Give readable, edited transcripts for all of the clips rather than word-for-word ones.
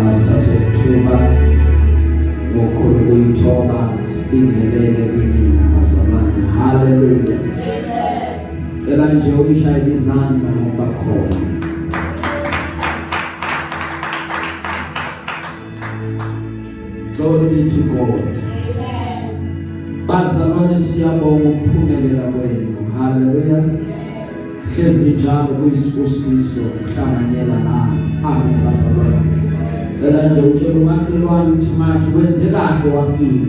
Asithathe ithuba ngokhulu kuyithoba sibingelele kunina bazalwane. Hallelujah. Cela nje uyishayele izandla ngoba khona. Glory be to God. Bazalwane siyabonga ukuphumelela kwenu. Hallelujah. Hlezi njalo kuyisibusiso ukuhlanganyela nami. Amen bazalwane. Cela nje utshela umakhelwane ukuthi manje wenze kahle wafika.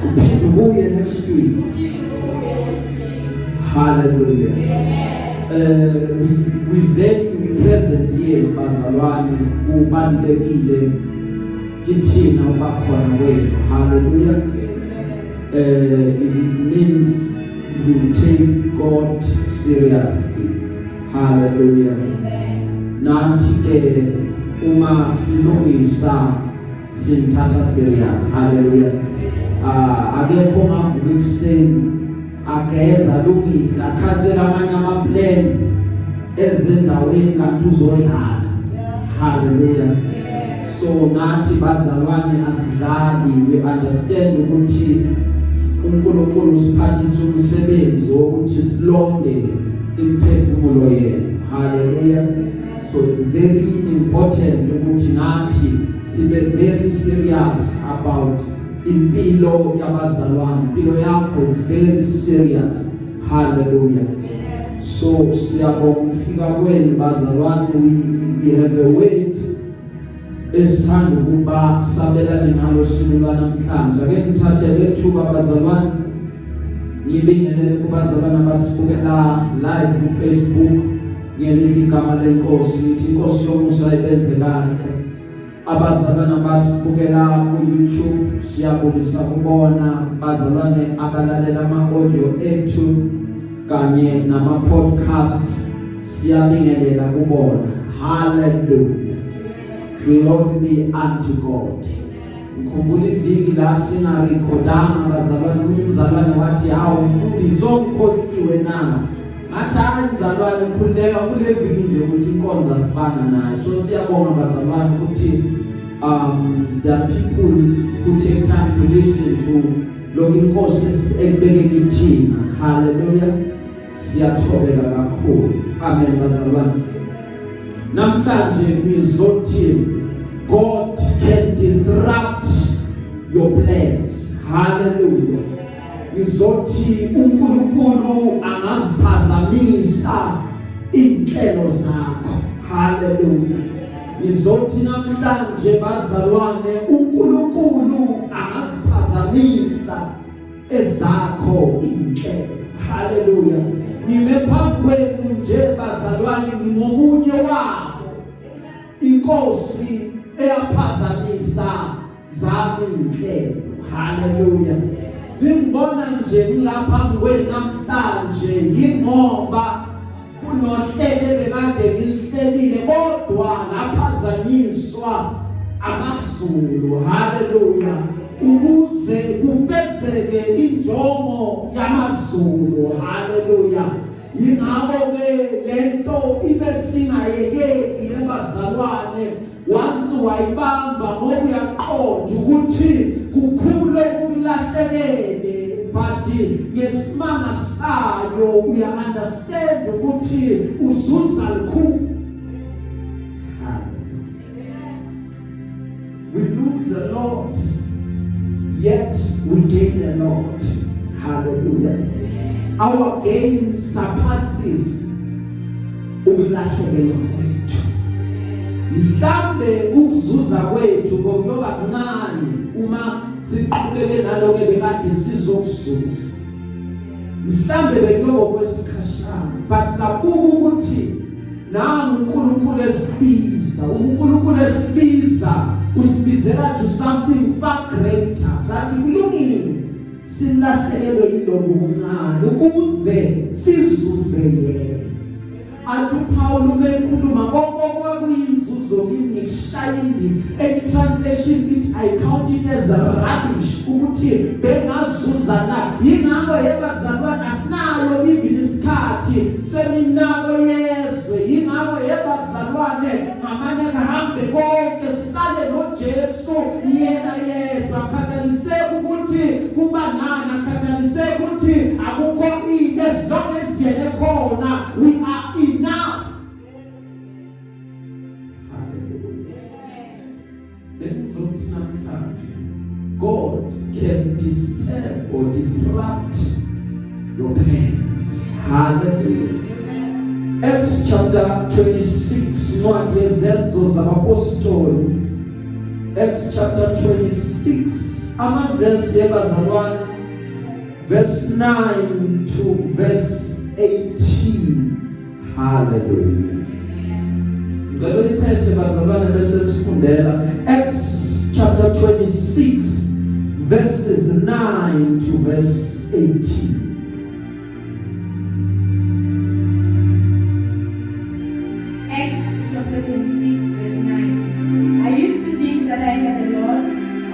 Uphinde ubuye next week. Hallelujah. We value presence here bazalwane. Kubalulekile kithina ubakhona kwenu. Hallelujah. It means you take God seriously. Hallelujah. Nathi uma silungisa sinthatha serious. Hallelujah. Akekho ongavuka ekuseni ageza lungisa akhansela amanye amaplan ezendaweni kanti uzodlala. Hallelujah. So nathi bazalwane asidlali. We understand ukuthi uNkulunkulu usiphathisa umsebenzi wokuthi silonde imphefumulo yethu. Hallelujah. So it's very important ukuthi nathi sibe very serious about impilo yabazalwane. Impilo yakho is very serious. Hallelujah. So siyabonga ukufika kwenu bazalwane. We have a weight esithanda ukuba sabelane ngalo suku lwanamhlanje. Ake ngithathe lethuba bazalwane ngibingelele kubazalwane abasibukela live ku Facebook. Ngiyelihle igama lenkosi ithi inkosi yomusa ibenze kahle. Abazalwane abasibukela ku YouTube siyabulisa kubona. Bazalwane abalalela ama-audio ethu kanye nama podcast siyabingelela kubona. Hallelujah. Glory be unto God. Ngikhumbula iviki la singarekhodanga bazalwane. Umzalwane wathi hawu mfundisi ongikhohliwe na. Ngathi umzalwane khuleka kule viki nje ukuthi inkonzo sibana nayo. So siyabonga bazalwane ukuthi there are people who take time to listen to lokho inkosi ekubeke kithina. Hallelujah. Siyathobeka kakhulu. Amen bazalwane. Namhlanje ngizothi God can disrupt your plans. Hallelujah. Ngizothi uNkulunkulu angaziphazamisa inhlelo zakho. Hallelujah. Ngizothi namhlanje bazalwane uNkulunkulu angaziphazamisa ezakho inhlelo. Hallelujah. Ngimephambi kwenu nje bazalwane ngingomunye wabo. Inkosi eyaphazamisa zami inhlelo. Hallelujah. Ngibona nje ngilapha kwenu namhlanje ingoba kunohlelo bekade ngilihlelile kodwa laphazanyiswa amazulu. Hallelujah. Ukuze kufezeke injongo yamazulu. Hallelujah. Yingakho lento ibe singayekeki ebazalwane once wayibamba ngoba uyaqonda ukuthi kukhulu ukulahlekele but ngesimanga sayo uya understand ukuthi uzuza likhulu. We lose a lot yet we gain a lot. Hallelujah. Our gain surpasses ukulahlekelwa kwethu. Mhlambe ukuzuza kwethu ngokuyoba kancane uma siqhubeke naloko ebekade sizokuzuza. Mhlambe bekuyoba kwesikhashana but sabuka ukuthi nangu uNkulunkulu esibiza. uNkulunkulu esibiza usibizela to something far greater. Sathi kulungile silahlekelwe yiloko kuncane ukuze sizuze yena. Antu Paul umekhuluma kokuyinzuzo kimi ngishaya indimi. A translation which I count it as rubbish ukuthi bengazuza na. Yingakho yebazalwane asinayo even isikhathi seminako yezwe. Yingakho yebazalwane bazalwane ngamanye kahambe konke sale noJesu yena yedwa. Khathaliseki ukuthi kuba nani, khathaliseki ukuthi akukho into, as long as yena khona we are enough. God can disturb or disrupt your plans. Hallelujah. Acts chapter 26, Ncwadi yezenzo zabapostoli. Acts chapter 26, amaverse yebazalwane, verse 9 to verse 18. Hallelujah. Ngicela niphethe bazalwane bese sifundela Acts chapter 26 verses 9 to verse 18. Acts chapter 26 verse 9. I used to think that I had a lot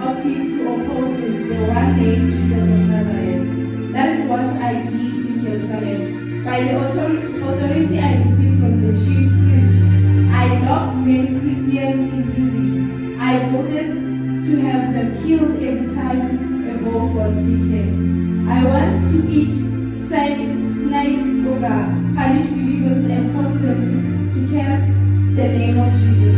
of things to oppose the one named Jesus of Nazareth. That is what I did in Jerusalem. By the authority I received from the chief priest, I locked many Christians in prison. I voted to have them killed every time a vote was taken. I went to each synagogue, punish believers and force them to curse the name of Jesus.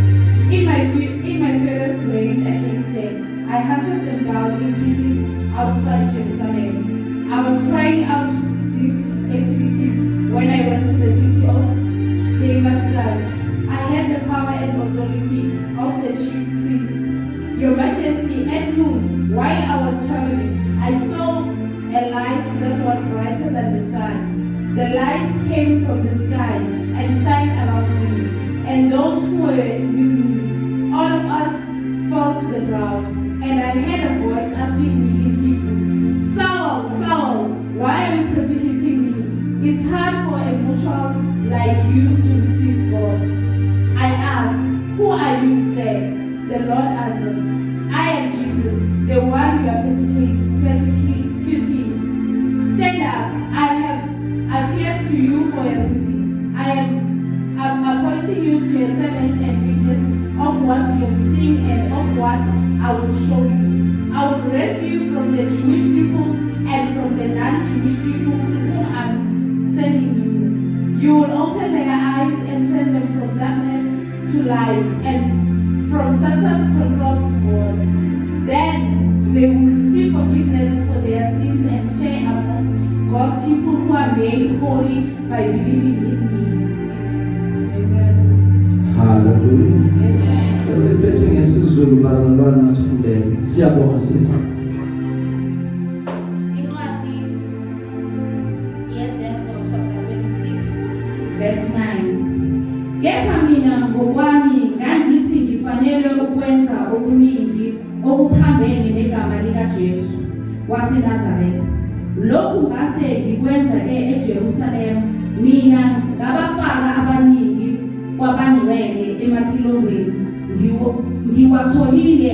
In my furious rage against them, I hunted them down in cities outside Jerusalem. I was crying out these activities when I went to the city of Damascus. I had the power and authority of the chief priest. Your Majesty, at noon, while I was traveling, I saw a light that was brighter than the sun. The light came from the sky and shined around me, and those who were with me. All of us fell to the ground, and I heard a voice asking me in Hebrew, Saul, Saul, why are you persecuting me? It's hard for a mortal like you to resist God. I asked, who are you, sir? The Lord answered, I am Jesus, the one you are persecuting. Stand up, I have appeared to you for a reason. I'm appointing you to a servant and witness of what you have seen and of what I will show you. I will rescue you from the Jewish people and from the non-Jewish people to whom I'm sending you. You will open their eyes and turn them from darkness to light and from Satan's control to God. Then they will receive forgiveness for their sins and share amongst God's people who are made holy by believing in me. Amen. Hallelujah. Amen. Rephethe ngesizulu bazalwane sifundele. Siyabonga sisi. Incwadi yezenzo chapter 26 verse 9. Kepha mina ngokwami ngangithi ngifanele ukwenza okuningi okuphambene negama likaJesu waseNazaretha. Lokhu ngase ngikwenza eJerusalem, mina ngabafaka abaningi kwabangcwele ematilongweni. Ngiwatholile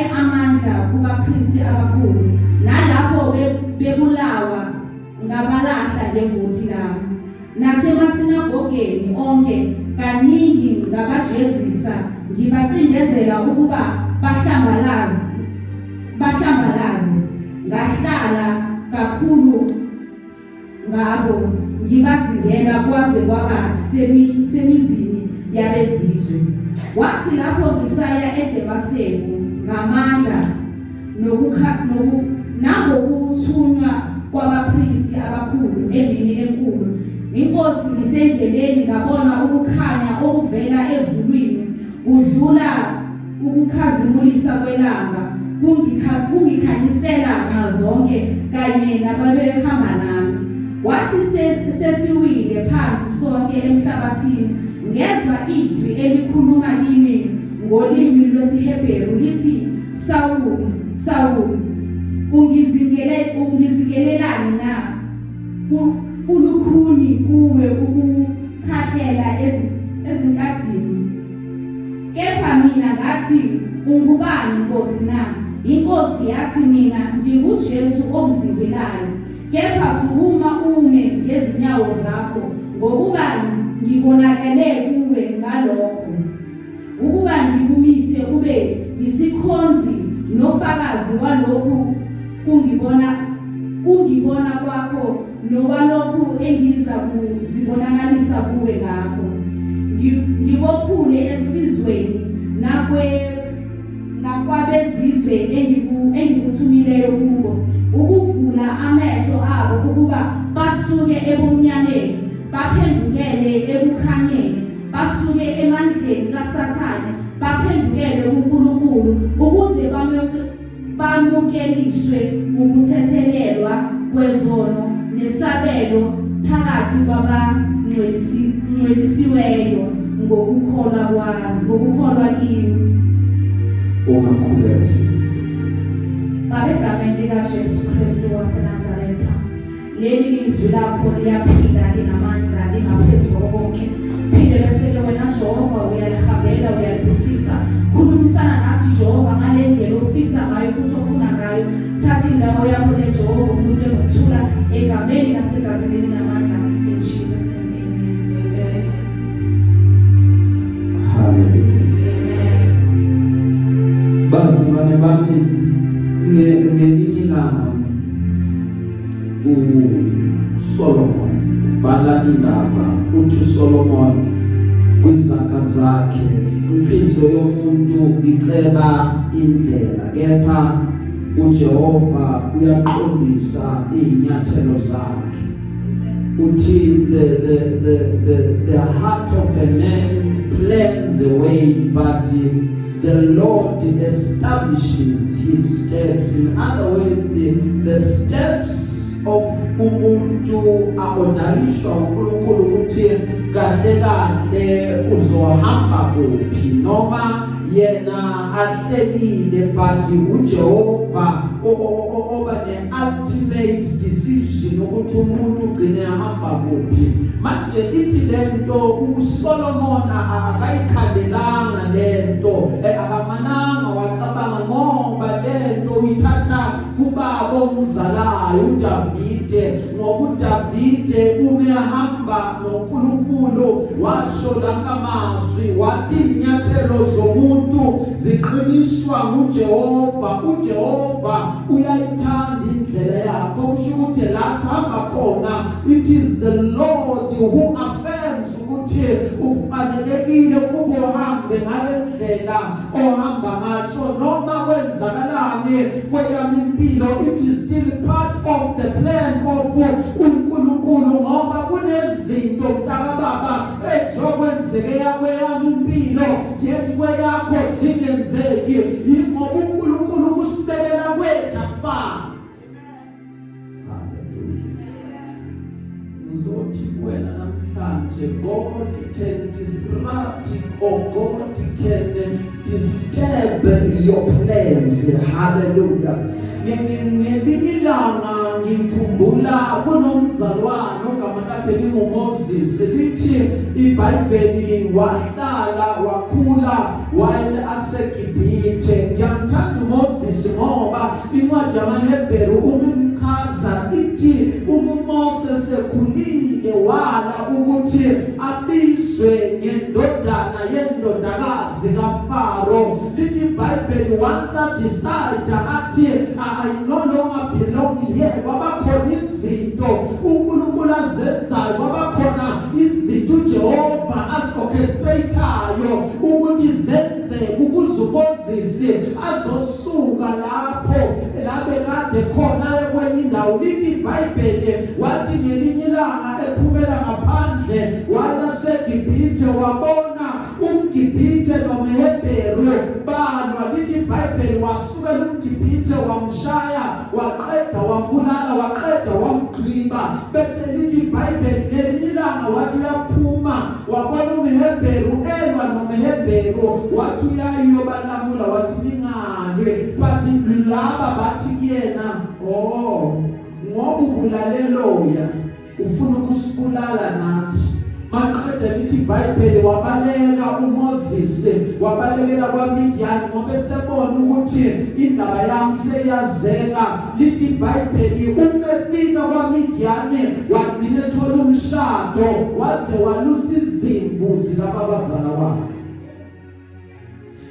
amandla kubapristi abakhulu, nalapho bebulawa ngabalahla levoti lami. Nasemasinagogeni onke kaningi ngabajezisa, ngibacindezela ukuba bahlambalaze. Ngahlala kakhulu ngabo, ngibazingela kwaze kwaba semizini yabezizwe. Wathi lapho ngisaya eDemaseko ngamandla nangokuthunywa kwabapristi abakhulu emini enkulu, inkosi ngisendleleni ngabona ukukhanya okuvela ezulwini kudlula ukukhazimulisa kwelanga, kungikhanyisela nxa zonke kanye nababehamba nami. Wathi sesiwile phansi sonke emhlabathini, ngezwa izwi elikhuluma kimi ngolimi lwesiHebheru lithi, Sawuli, Sawuli, ungizikelelani na? Kulukhuni kuwe ukukhahlela ezinkadini. Kepha mina ngathi, ungubani Nkosi na? Inkosi yathi, mina nginguJesu omzingelayo. kepha sukuma ume ngezinyawo zakho ngokuba ngibonakele kuwe ngalokho ukuba ngikumise ube isikhonzi nofakazi walokhu ungibona kwakho nokwalokhu engiza kuzibonakalisa kuwe ngakho ngibophule esizweni nakwabezizwe engikuthumileyo kubo ukuvula amehlo abo ukuba basuke ebumnyameni baphendukele ebukhanyeni basuke emandleni kaSathane baphendukele kuNkulunkulu ukuze bamukeliswe ukuthethelelwa kwezono nesabelo phakathi kwabangcwelisiweyo ngokukholwa kiyo. Ungakhuleka sisi. Baba egameni likaJesu Kristu waseNazaretha, leli lizwi lakho liyaphila linamandla lingaphezu konke. Phinde bese-ke wena Jehova uyalihambela uyalibusisa. Khulumisana nathi Jehova ngale ndlela ofisa ngayo futhi ofuna ngayo. Thatha indawo yakho le Jehova umuhle ngokuthula egameni nasegazini linamandla in Jesus name. Amen. Hallelujah. Bazalwane bami ngelinye ilanga uSolomon bala indaba uthi Solomon kwizakha zakhe inhliziyo yomuntu iceba indlela kepha uJehova uyaqondisa izinyathelo zakhe. Uthi the heart of a man plans a way but the Lord establishes his steps. In other words, the steps of umuntu aorderishwa uNkulunkulu ukuthi kahle kahle uzohamba kuphi noma yena ahlelile but uJehova oba ne-ultimate decision ukuthi umuntu ugcine ahamba kuphi. Manje ithi lento uSolomon akayikhandelanga lento akamananga wacabanga ngoba lento uyithatha kubaba omzalayo uDavide ngoba uDavide umehamba noNkulunkulu washo lakamazwi wathi inyathelo zomuntu ziqiniswa nguJehova. uJehova uyayithanda indlela yakho kusho ukuthi la sihamba khona it is the Lord who affirms ukuthi ufanelekile ukuba uhambe ngale ndlela ohamba ngaso noma kwenzakalani kweyami impilo it is still part of the plan of uNkulunkulu ngoba kunezinto mntakababa ezokwenzeka kweyami impilo yethu kweyakho zingenzeki ngoba uNkulunkulu kusibekela kwethu akufani. Uzothi wena namhlanje God can disrupt or God can disturb your plans. Hallelujah. Ngelinilanga ngikhumbula kunomzalwane ogama lakhe linguMoses lithi iBhayibheli wahlala wakhula while aseGibhithe. Ngiyamthanda uMoses ngoba incwadi yamaHebheru umchaza ithi uMoses ekhulile wala ukuthi abizwe ngendodana yendodakazi kaFaro. Lithi iBhayibheli once decide athi I no longer belong here. Kwabakhona izinto uNkulunkulu azenzayo, kwabakhona izinto uJehova as-orchestratayo ukuthi zenzeke ukuze uMoses azosuka lapho labekade khona kwenye indawo. Lithi iBhayibheli wathi ngelinye ilanga ephumela ngaphandle walaseGibhithe wabona umGibhithe nomHebheru balwa. Lithi iBhayibheli wasukela umGibhithe wamshaya waqeda wambulala waqeda wamgqiba. Bese lithi iBhayibheli ngelinye ilanga wathi uyaphuma wabona umHebheru elwa nomHebheru wathi uyayobalamula wathi ningalwe but laba bathi kuyena ngoba ubulaleloya ufuna ukusibulala nathi maqeda lithi iBhayibheli wabaleka uMoses wabalekela kwaMidiyani ngoba esebona ukuthi indaba yami seyazeka. Lithi iBhayibheli umefika kwaMidiyani wagcina ethola umshado waze walusa izimvu zikababazala wakhe.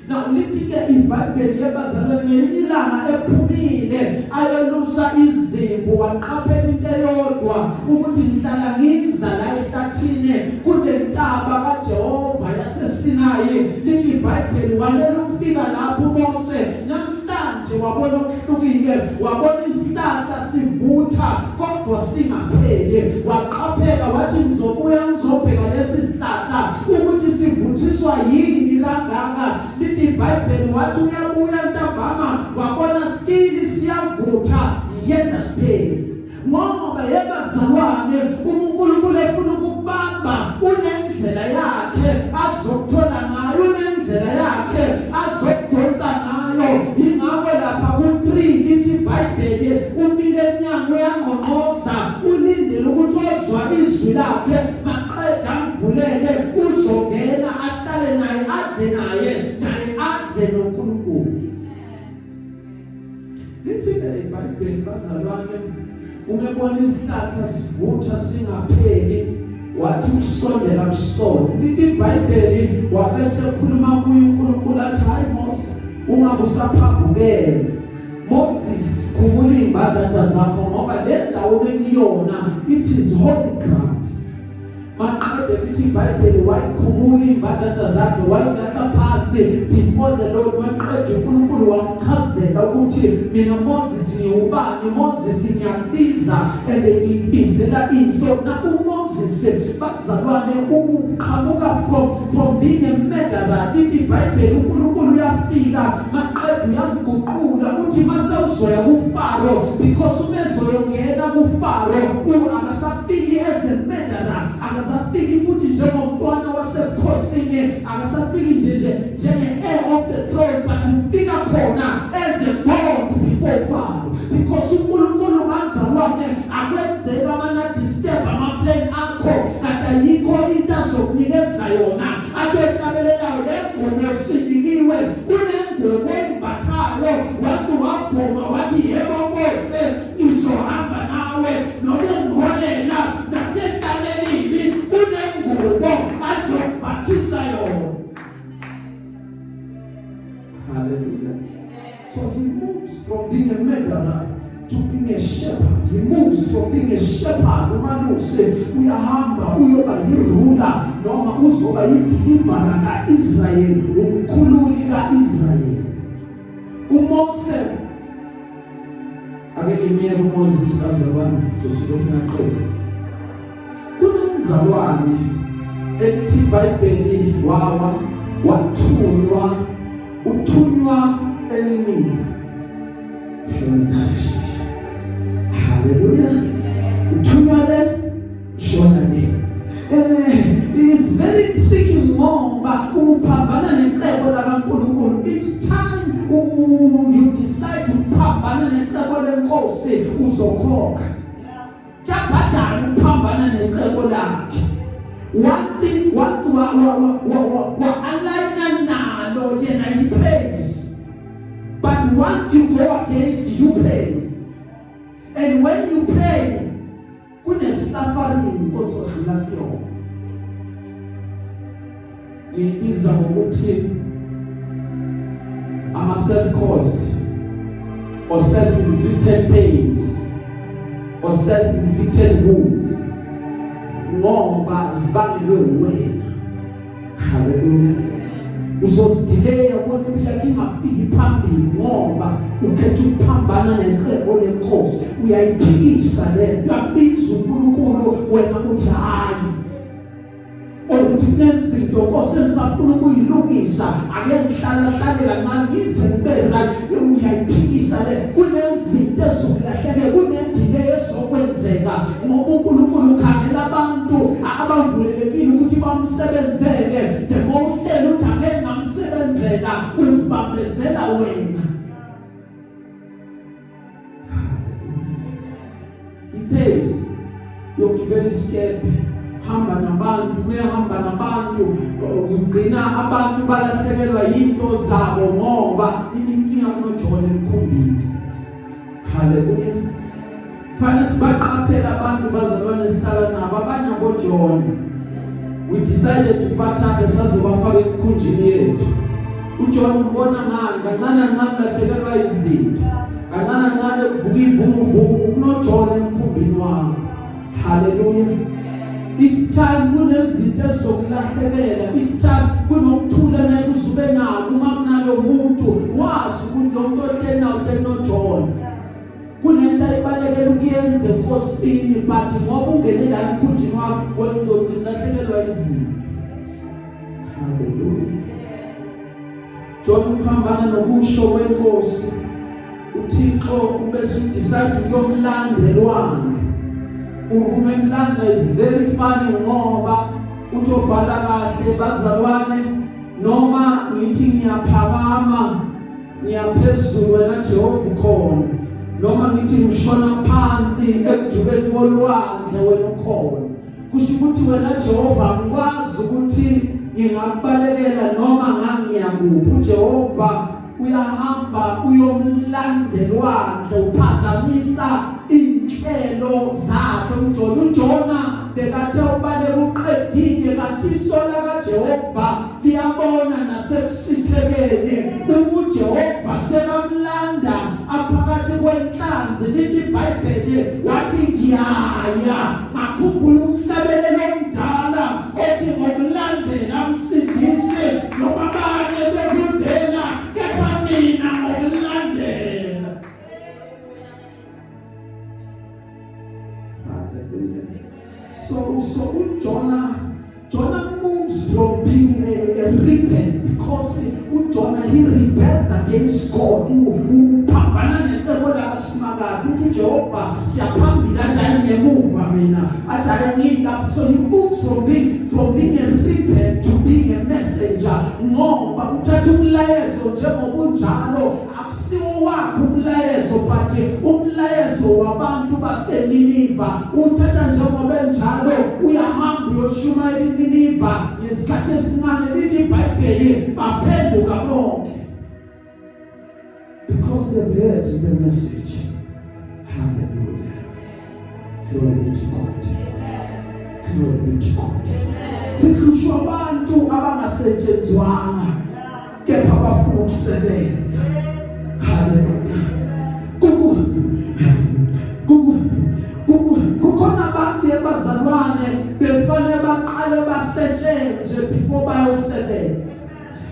Now lithi ke iBhayibheli yabazalwane ngelinye ilanga ephumile ayolusa izimvu waqaphela into eyodwa ukuthi ngihlala ngiza la ehlathini kunentaba kaJehova yaseSinayi. Lithi iBhayibheli walela ukufika lapho uMose namhlanje wabona okuhlukile, wabona isihlahla sivutha kodwa singapheli. Waqaphela wathi ngizobuya ngizobheka lesi sihlahla ukuthi sivuthiswa yini kangaka. Lithi iBhayibheli wathi uyabuya ntambama wabona stili siyavutha yet asipheli. Ngoba yebazalwane uNkulunkulu efuna ukubamba unendlela yakhe azokuthola ngayo, unendlela yakhe azokudonsa ngayo. Ingakho lapha ku3 lithi iBhayibheli umile emnyango uyangqongqoza ulindele ukuthi ozwa izwi lakhe maqeda mvulele uzongena ahlale naye adle naye adle noNkulunkulu. Lithi iBhayibheli bazalwane umebona isihlahla sivutha singapheli wathi usondela kusona. Lithi iBhayibheli wabese khuluma kuye uNkulunkulu athi hayi Mose ungabusaphambukele. Moses khumula imbadada zakho ngoba le ndawo bekuyona it is holy ground. Maqede lithi iBhayibheli wayikhumula imbadada zakhe wayilahla phansi before the Lord. Maqede uNkulunkulu wamchazela ukuthi mina Moses ngiyubani, Moses ngiyabiza and ngibizela ini. So na uMoses bazalwane uqhamuka from being a murderer. Lithi iBhayibheli uNkulunkulu uyafika maqede uyamguqula uthi masawuzoya kuFaro because umezoyongena kuFaro akasafiki as a murderer, akasafiki futhi njengomntwana wasebukhosini, akasafiki njenge-heir of the throne, but ufika khona as a God before Pharaoh because uNkulunkulu bazalwane akwenzeka mana-disturb ama-plan akho kata yikho into azokunikeza yona. Athi ehlabelelayo le ngubo sinikiwe kunengubo embathayo wathi wavuma wathi yebo Mose ngizohamba nawe nokungiholela nasehlalelini kunengubo azokubhathisa yona. Hallelujah. So he moves from being a murderer to being a shepherd. He moves from being a shepherd umanuse uyahamba uyoba yirula noma uzoba yideliverer kaIsrayeli, umkhululi kaIsrayeli. uMose ake ngimiyeke uMoses bazalwane sosuke singaqedi. Kunomzalwane ethi iBhayibheli uthunywa eNiniva. Hallelujah. Uthunywa le shona le. It's very tricky ngoba uphambana necebo lakaNkulunkulu. Each time you decide to phambana necebo lenkosi uzokhokha. Kuyabhadala ukuphambana necebo lakhe. Once wa-align nalo yena he pays. But once you go against, you pay. And when you pay, kune-suffering osodlula kuyona. Ngiyibiza ngokuthi ama-self-caused or self-inflicted pains or self-inflicted wounds ngoba zibangelwe wena. Hallelujah. Uzozidelay ubona impilo yakho ingafiki phambili ngoba ukhetha ukuphambana necebo lenkosi. Uyayiphikisa le, uyabiza uNkulunkulu wena uthi hayi ukuthi kunezinto Nkosi engisafuna ukuyilungisa, ake ngihlale kancane ngize ngibe right. Uyayiphikisa le, kunezinto ezokulahleka, kunendile ezokwenzeka ngoba uNkulunkulu ukhangela abantu abavulelekile ukuthi bamsebenzele. The more uhleli uthi ake ngamsebenzela uzibambezela wena. He pays yokugibela isikebhe hamba nabantu, mehamba nabantu ugcina abantu balahlekelwa into zabo ngoba inkinga kunoJohn emkhumbini. Haleluya. Fanele sibaqaphela abantu bazalwane sihlala nabo abanye ngoJohn. We decided ukubathatha sazobafaka emkhunjini yethu. uJohn umbona ngani kancane kancane lahlekelwa izinto. Kancane kancane kuvuka ivumuvumu kunoJohn emkhumbini wakhe. Haleluya. Each time kunezinto ezokulahlekela, each time kunokuthula nekuzube nalo uma kunalo umuntu wazi ukuthi lo muntu ohleli nawo uhleli noJohn. Kunento ayibalekela ukuyenza enkosini but ngoba ungene la emkhunjini wakho wena uzogcina lahlekelwa izinto. Haleluya. John uphambana nokusho kwenkosi. uThixo ubese udecide ukuyomlandelwana. Ukumemlanda is very funny ngoba utobhala kahle bazalwane noma ngithi ngiyaphakama ngiyaphezulu wena Jehova ukhona noma ngithi ngishona phansi ekujubeni kolwandle wena ukhona. Kusho ukuthi wena Jehova ngikwazi ukuthi ngingakubalekela noma ngangiyakuphi. uJehova uyahamba uyomlandelwana uphazamisa inhlelo zakhe. uJona bekathe ubaleka uqedile kanti isola kaJehova liyabona nasekusithekeni uJehova sekamlanda aphakathi kwenhlanzi. Lithi iBhayibheli wathi ngiyaya ngakhumbula umhlabelelo omdala othi ngokulandela umsindisi noma banye bekudela kepha mina ngokulandela. So Jonah moves from being a rebel because Jonah he rebels against God. Upambana necebo lakaSimakade uthi Jehova siyaphambili athi ngemuva mina athi ayangida. So he moves from being a rebel to being a messenger. Ngoba uthatha umlayezo njengoba unjalo akusiwo wakho umlayezo but umlayezo wabantu baseNiniva. Uthatha njengoba enjalo uyahamba uyoshumayela iNiniva ngesikhathi esincane. Lithi iBhayibheli baphenduka bonke because they heard the message. Hallelujah. Glory be to God. Glory be to God. Sikhushwa abantu abangasetshenzwanga kepha bafuna ukusebenza. Hallelujah. Kukhona abantu abazalwane befanele baqale basetshenzwe before bayosebenza.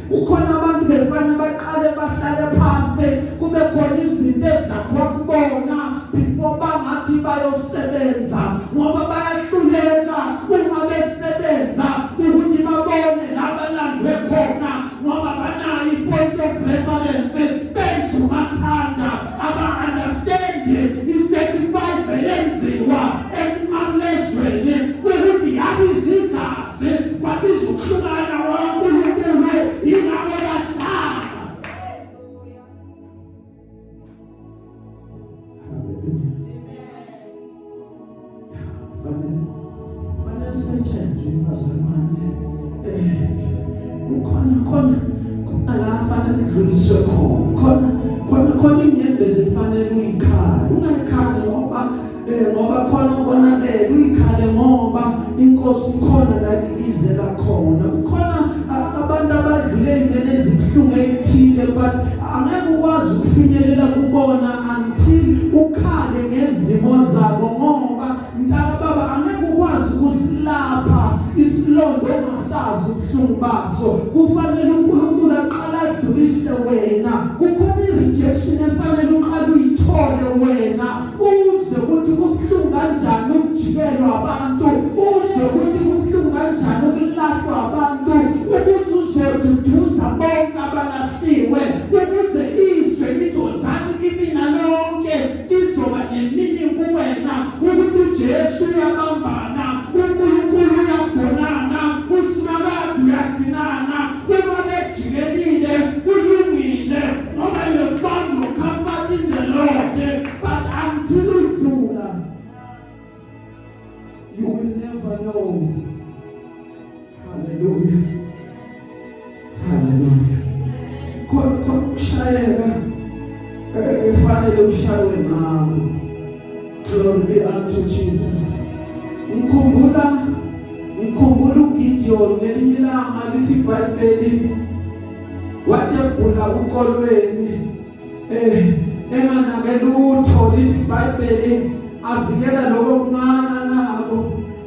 Kukhona abantu befanele baqale bahlale phansi kube khona izinto ezakho kubona before bangathi bayosebenza ngoba bayahluleka uma besebenza ukuthi babone labalandwe khona ngoba banayo ipoint of reference benza umathanda aba-understand i-sacrifice eyenziwa emnqamlezweni ukuthi yabizigazi kwabiza ukuhlukana wankulunkulu yinawe bahlala. Fanele setshenzwe bazalwane. Khona la fanele sidluliswe khona inyembe zifanele uyikhale. Ungayikhali ngoba khona uyikhale ngoba inkosi khona la ibizela khona. Kukhona abantu abadlule ingene ezibuhlungu ezithile but angeke ukwazi ukufinyelela kubona until ukhale ngezimo zabo ngoba mntana baba angeke ukwazi ukusilapha isilondo ongasazi ubuhlungu baso. Kufanele uNkulunkulu aqala adlulise wena. Kukhona i-rejection efanele uqale uyithole wena uze ukuthi kubuhlungu kanjani ukujikelwa abantu, uze ukuthi kubuhlungu kanjani ukulahlwa abantu, ukuze uzoduduza bonke abalahliwe, ukuze izwe lidozane kimina lonke lizoba nemini kuwena ukuthi uJesu uyabambana, uNkulunkulu uyabonana, uSimakade uyagcinana, uma bejikelile kulungile ngoba you found your comfort in the Lord. But until you do that, you will never know kufanele ushaywe ngakho. Glory be unto Jesus. Ngikhumbula uGideon ngelinye ilanga lithi iBhayibheli wathi ebhula ukolweni enganake lutho lithi iBhayibheli avikela lokho kuncane nabo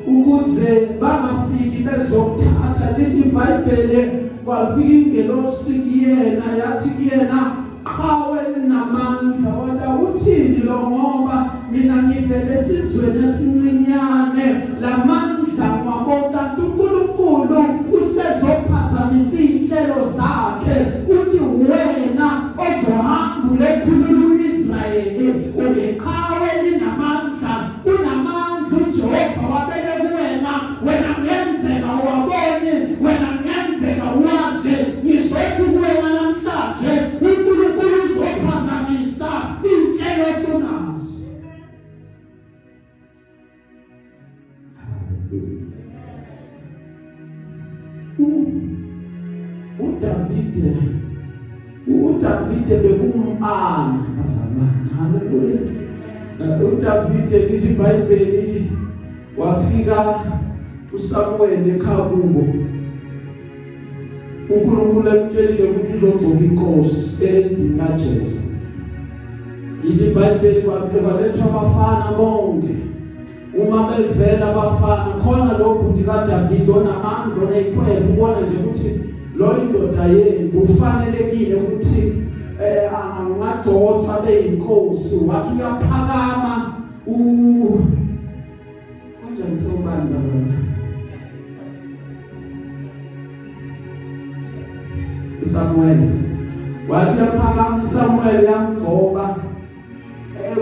ukuze bangafiki bezokuthatha. Lithi iBhayibheli kwafika ingelosi kuyena yathi kuyena qawe namandla wona uthini lo ngoba mina ngivele esizweni esincinyane lamandla ngwabona uNkulunkulu usezophazamisa inhlelo zakhe uthi wena ozohamba ulekhulula uIsrayeli uyiqhawe linamandla kunamandla uJehova wabeke kuwena wena ngenzeka wabone wena ngenzeka wazi ngizothi kuwena namhlanje uNkulunkulu uzophazamisa inhlelo sonazo. uDavide bekumfana bazalwane. Haleluya. uDavide lithi iBhayibheli wafika uSamuel ekhaya kubo. uNkulunkulu emtshelile ukuthi uzogcoba inkosi endlini kaJese. Lithi iBhayibheli kwalethwa abafana bonke. Uma bevela abafana khona lo bhuti kaDavide onamandla oneyikhwepha ubona nje ukuthi lo indoda yenu ufanelekile ukuthi angagcotshwa beyinkosi. Wathi uyaphakama kanjani thobani bazalwane Samuel wathi uyaphakama Samuel yamgcoba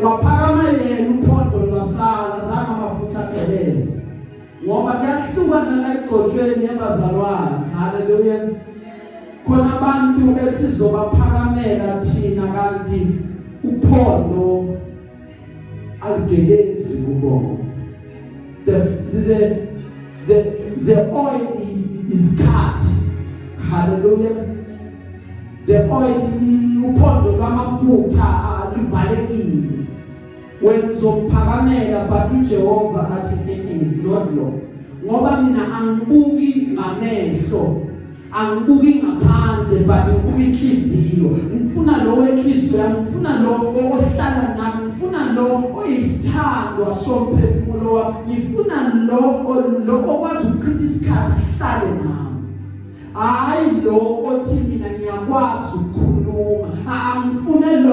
waphakama yena uphondo lwasala zama amafutha aphelele ngoba kuyahlukana la egcotshweni yabazalwane. Haleluya. Khona abantu esizobaphakamela thina kanti uphondo aligelezi kubona. The oil is cut. Hallelujah. The oil uphondo lwamafutha livalekile. Wena uzophakamela but uJehova athi not lo. Ngoba mina angibuki ngamehlo, angibuki ngaphandle but ngibuka inhliziyo. Ngifuna lo wenhliziyo yami, ngifuna lo ohlala nami, ngifuna lo oyisithandwa somphefumulo wami, ngifuna lo okwazi ukuchitha isikhathi ahlale nami. Hayi lo othi mina ngiyakwazi ukukhuluma. Angifune lo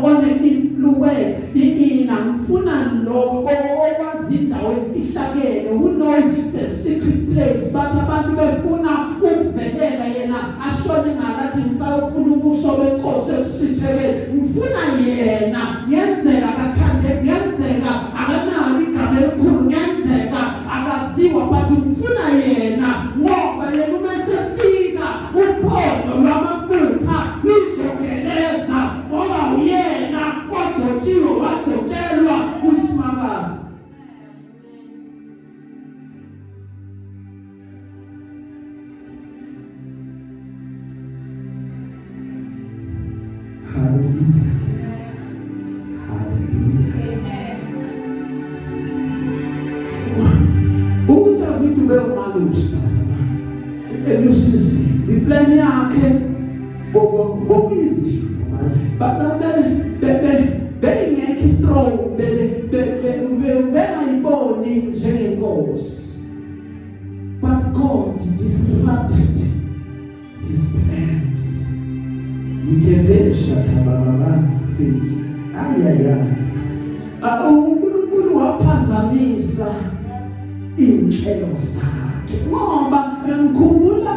one-influence. Ngifuna lo okwazi indawo efihlakele, who knows the secret place. But abantu befuna ukuvelela yena ashone ngalathi ngisayofuna ubuso benkosi ekusithele. Ngifuna yena ngenzeka kathande, ngenzeka akanalo igama elikhulu, ngenzeka akaziwa but ngifuna yena ngoba yena umesefika uphondo lwamafutha lizogeleza ngoba uyena ogcotshiwe wagcotshelwa uSimakade. Hallelujah. uDavide ubemalusi elusizi iplan yakhe bokizipho bengekho throw bengayiboni njengenkosi. But God disrupted his plans. Yikevesha tababa uNkulunkulu waphazamisa inhlelo zakhe ngoba ngikhumbula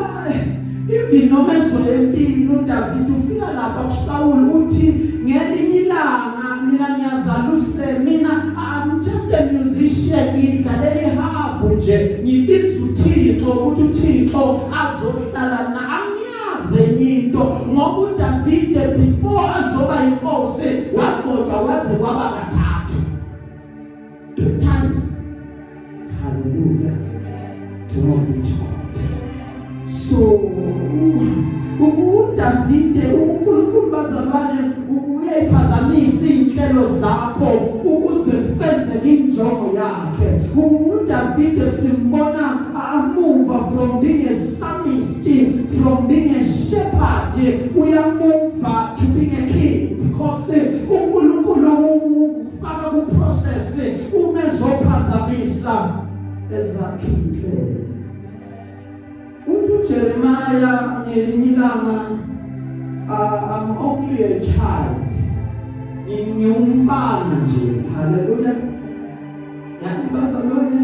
ivinomezo lempilo uDavide ufika lapha kuSawuli uthi ngelinye ilanga mina ngiyazaluse mina I'm just a musician ngidlalela ihabhu nje ngibiza uThixo ukuthi uThixo azohlala na angiyazi into ngoba uDavide before azoba inkosi wagcotshwa waze kwaba kathathu 2 times. Hallelujah. Glory to God. So So uDavide uNkulunkulu bazalwane uyayiphazamisa inhlelo zakho ukuze kufezeke injongo yakhe. uDavide simbona move from being a psalmist, from being a shepherd, move to being a king, because uNkulunkulu ufaka ku process umezophazamisa ezakhe. Jeremiah ngelinye I'm only a child. Ngiyumfana nje. Hallelujah. Yathi bazalwane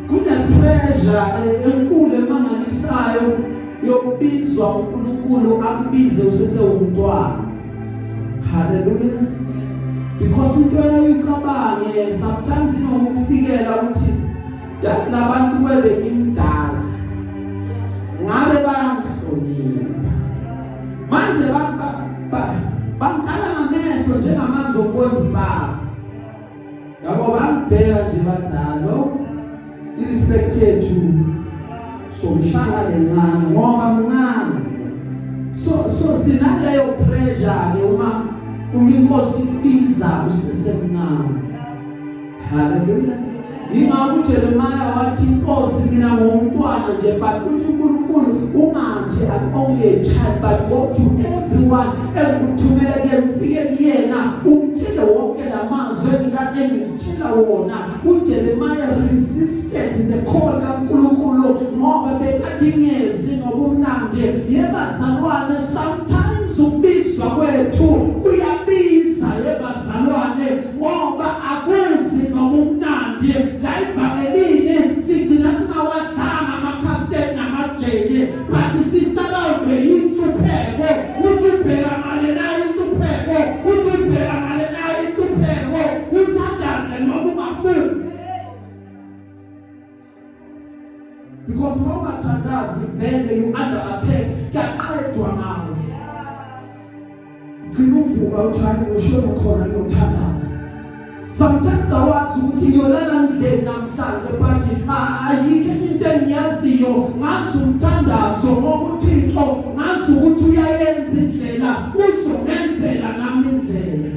pressure enkulu emangalisayo yokubizwa uNkulunkulu akubize usesewumntwana. Hallelujah. Because into yayicabange sometimes ukufikela ukuthi yazi labantu bebengimdala ngabe bayamhlonipha manje bangikala ngamehlo njengamanzi omboni babo yabo bambheka nje bathalo irespect yethu somshana lencane ngoba mncane so sinaleyo pressure ke uma inkosi ibiza usesemncane. Hallelujah. Ingawu Jeremiah wathi inkosi mina ngumntwana nje, but uthi uNkulunkulu ungathi I'm only a child, but go to everyone ekuthumela ke mfike kuyena umtshele wonke lamazwi engikade ngitshela wona. uJeremiah resisted the call kaNkulunkulu ngoba bekadingezi ngobumnandi. Yebazalwane, sometimes ubizwa kwethu kuyabiza yebazalwane ngoba akuzi ngobumnandi. Life amelini sigcina singawadanga amakasteni namajele, but sisalawude inhlupheko. Uthubheka ngale nayo inhlupheko, uthubheka ngale nayo inhlupheko, uthandaze noma ungafuni. Because noma thandazi vele you under attack kaqedwa nawe. Ngivuka uthanda ushono khona yothandaza. Sometimes awazi ukuthi yolana ndlela namhlanje, but ayikho into engiyaziyo ngazi umthandazo ngoba uThixo ngazi ukuthi uyayenza indlela uzongenzela nami indlela.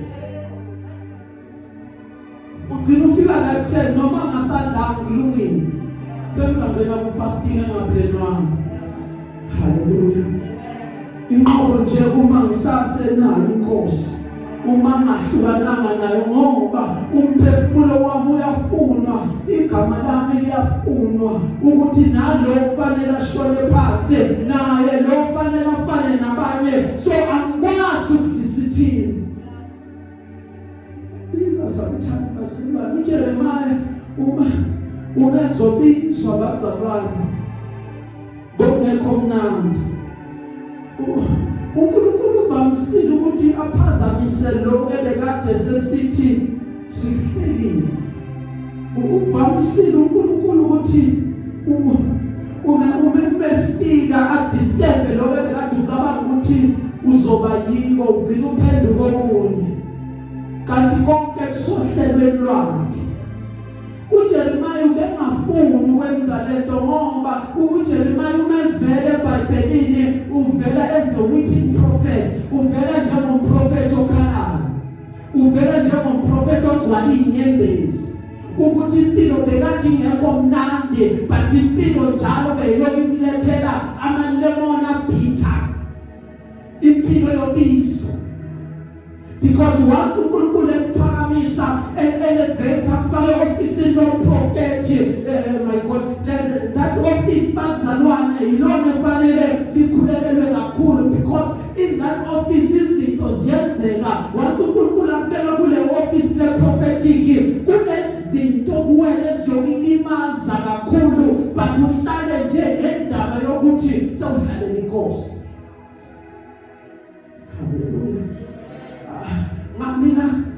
Ugcina ufika la 10 noma ngasadla ngilungile senza ngena ku fasting engablenwanga. Hallelujah. Inqobo nje uma ngisasenayo inkosi, uma ngahlukananga nayo ngoba umphefumulo wami uyafunwa, igama lami liyafunwa ukuthi nalo kufanele ashone phansi naye lo kufanele afane nabanye. So angikwazi ukudisithini. Sometimes uJeremiah umezobizwa bazalwane bongekho mnandi. uNkulunkulu bamsile ukuthi aphazamise lo ebekade sesithi sihlelile. Ubamsile uNkulunkulu ukuthi umefika adisturb lo ebekade ucabanga ukuthi uzoba yiko ugcina uphenduka okunye, kanti konke kusohlelweni lwakhe. uJeremiah ubengafuni ukwenza lento ngoba uJeremiah umevele eBhayibhelini uvela as a weeping prophet, uvela njengomprofeti okhalayo, uvela njengomprofeti ogcwala inyembezi ukuthi impilo bekade ingekho mnandi, but impilo njalo beyilokhu imlethela amalemon bitter, impilo yobizo. Because what uNkulunkulu emphakamisa elevator kufaka office lo prophet, my God, that office bazalwane yilona efanele likhulelwe kakhulu, because in that office izinto ziyenzeka. What uNkulunkulu ambeka kule office le prophetic kunezinto kuwena eziyokulimaza kakhulu, but uhlale nje endaba yokuthi sewuhlale inkosi. Hallelujah.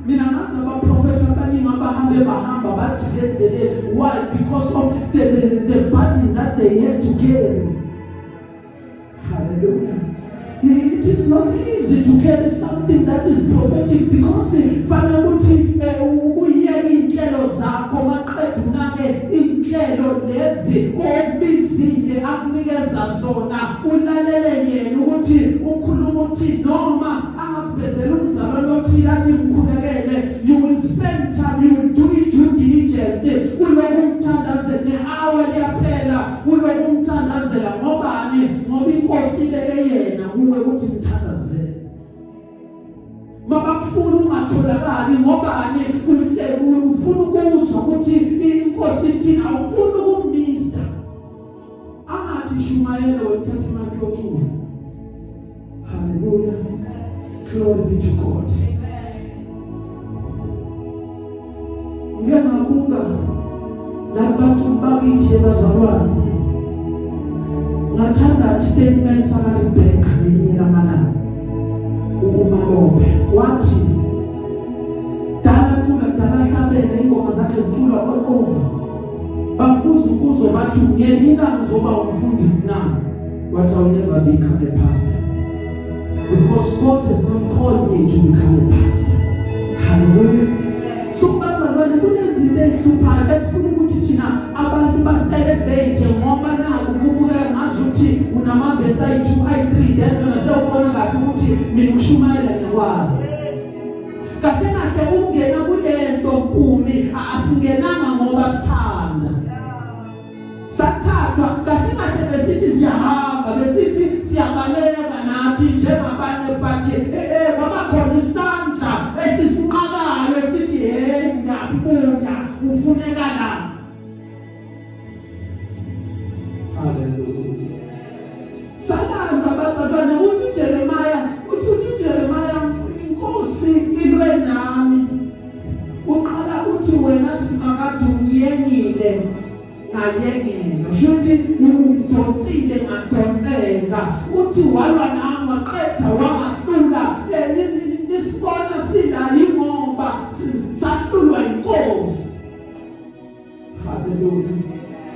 Mina ngazi abaprofeti abaningi bahamba bajikele. Why? Because of the burden that they had to carry. Hallelujah. It is not easy to carry something that is prophetic, because fanele ukuthi uye inhlelo zakho maqedwe nake inhlelo lezi izinto akunikeza sona ulalele yena ukuthi ukhuluma uthi noma angakuvezela umzalwane othile athi mkhulekele, you will spend time, you will do it due diligence. Uloku umthandazela ne-hour liyaphela, uloku umthandazela ngobani? Ngoba inkosi ibeke yena kuwe ukuthi mthandazele. Mabakufuna ungatholakali ngobani? Ufuna ukuzwa ukuthi inkosi ithina, awufuna ukumista. Angathi Shumayela wethatha imali yokuba. Hallelujah. Glory be to God. Ngiyabuka labantu bakithi bazalwane. Ngathanda statement sakaRebecca ngelinye lamalanga. uMalope wathi dala hlabele ingoma zakhe ziculwa over. Babuza umbuzo bathi ngelinga uzoba umfundisi na? What I will never become a pastor. Because God has not called me to become a pastor. Hallelujah. So bazalwane kunezinto ezihluphayo esifuna ukuthi thina abantu bas-elevate ngoba naku kubukeka ngazuthi unamavesi ayi-2 ayi-3 then wena sewubona kahle ukuthi mina ukushumayela ngiyakwazi. Kahle kahle ungena kulento mpumi asingenanga ngoba sithanda. Sathathwa kahle kahle besithi siyahamba, besithi siyabaleka nathi njengabanye bathi kwaba khona isandla esisinqabayo esithi ngiyabuya ufuneka la. Hallelujah. Salamba bazalwane uthi Jeremiah inkosi ilwe nami. Uqala uthi wena simakade ungiyengile ngayengela. Shuthi ungidonsile ngadonseka. Uthi walwa nami waqeda wangahlula. Nisibona sila ingoba sahlulwa inkosi. Hallelujah.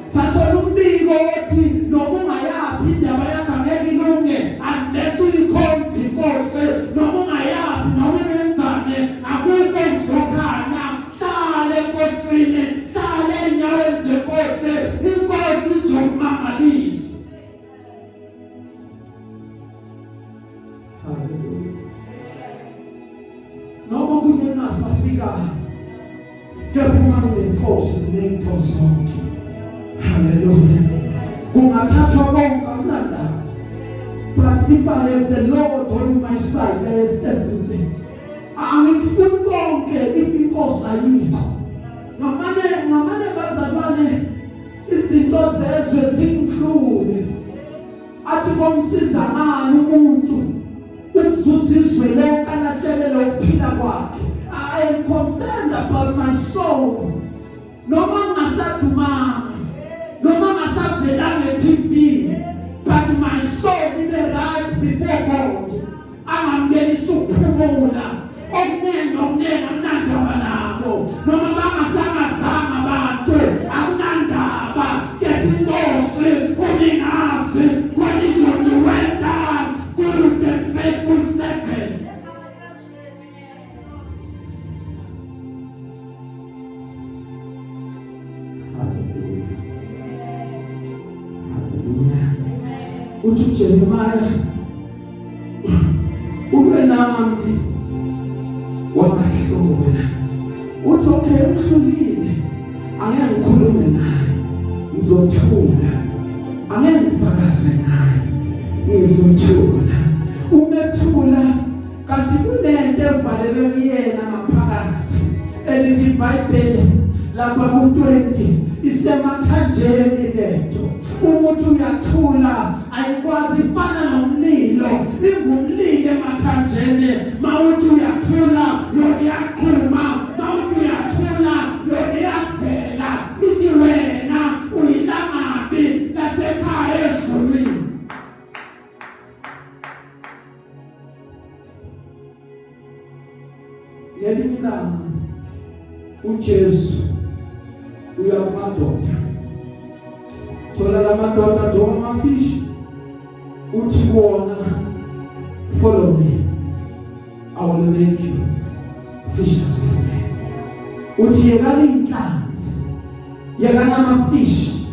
Sathola umbiko othi noma ungayapi indaba yakho angeke ilunge unless uyikhonza inkosi. Noma ungayapi noma wenzane akukho kuzokhanya. Hlala enkosini, hlala enyaweni zenkosi, inkosi izokumangalisa. Hallelujah. Noma kunye nasafika kephuma nenkosi nento zonke. Hallelujah. Ungathathwa konke akunanda. But if I have the Lord on my side, I have everything. Angifuni konke if inkosi ayikho. Ngamane bazalwane izinto zezwe zingihlule. Athi komsiza ngani umuntu ukuzuzizwe lonke alahlekelwe ukuphila kwakhe. I am concerned about my soul. Noma ngasadumanga, noma ngasavelanga TV, but my soul is right before God. Angamngelisa ukuphumula. Okunengi akunandaba nabo. Noma bangasangazanga abantu akunandaba. Kepha inkosi ungingazi kwalizothi wenda good and faithful servant. Uthi Jeremiah ube nami wamahlula. Uthi okay uhlulile, angeke ngikhulume naye, ngizothula. Angeke ngifakaze naye, ngizothula. Umethula kanti kunento evalelwe kuyena ngaphakathi elithi iBhayibheli lapha ku-20 isemathanjeni lento. Umuntu uyathula ayikwazi ifana nomlilo, ingumlilo emathanjeni. Mawuthi uyathula yona iyaqhuma, mawuthi uyathula yona iyavela. Ithi wena uyilangabi lasekhaya ezulwini. Ngelinye ilanga uJesu uya kumadoda, thola lamadoda doma amafishi. Uthi kuona, follow me, I will make you fishers of men. Uthi yekani inhlanzi, yekani amafishi,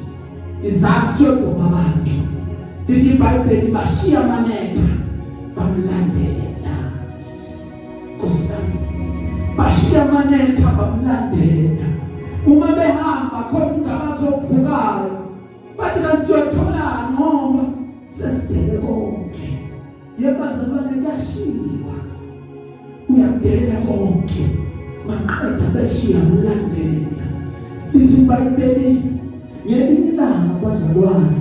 izakho abantu lithi iBhayibheli bashiya amanetha bamlandela. Nkosami, bashiya amanetha bamlandela. Uma behamba khona abazovukayo bathi kasiyothola ngoba sesidele konke. Yebazalwane kashiwa uyadela konke maqeda beshiya amlandela. Lithi iBhayibheli ngelilanga bazalwane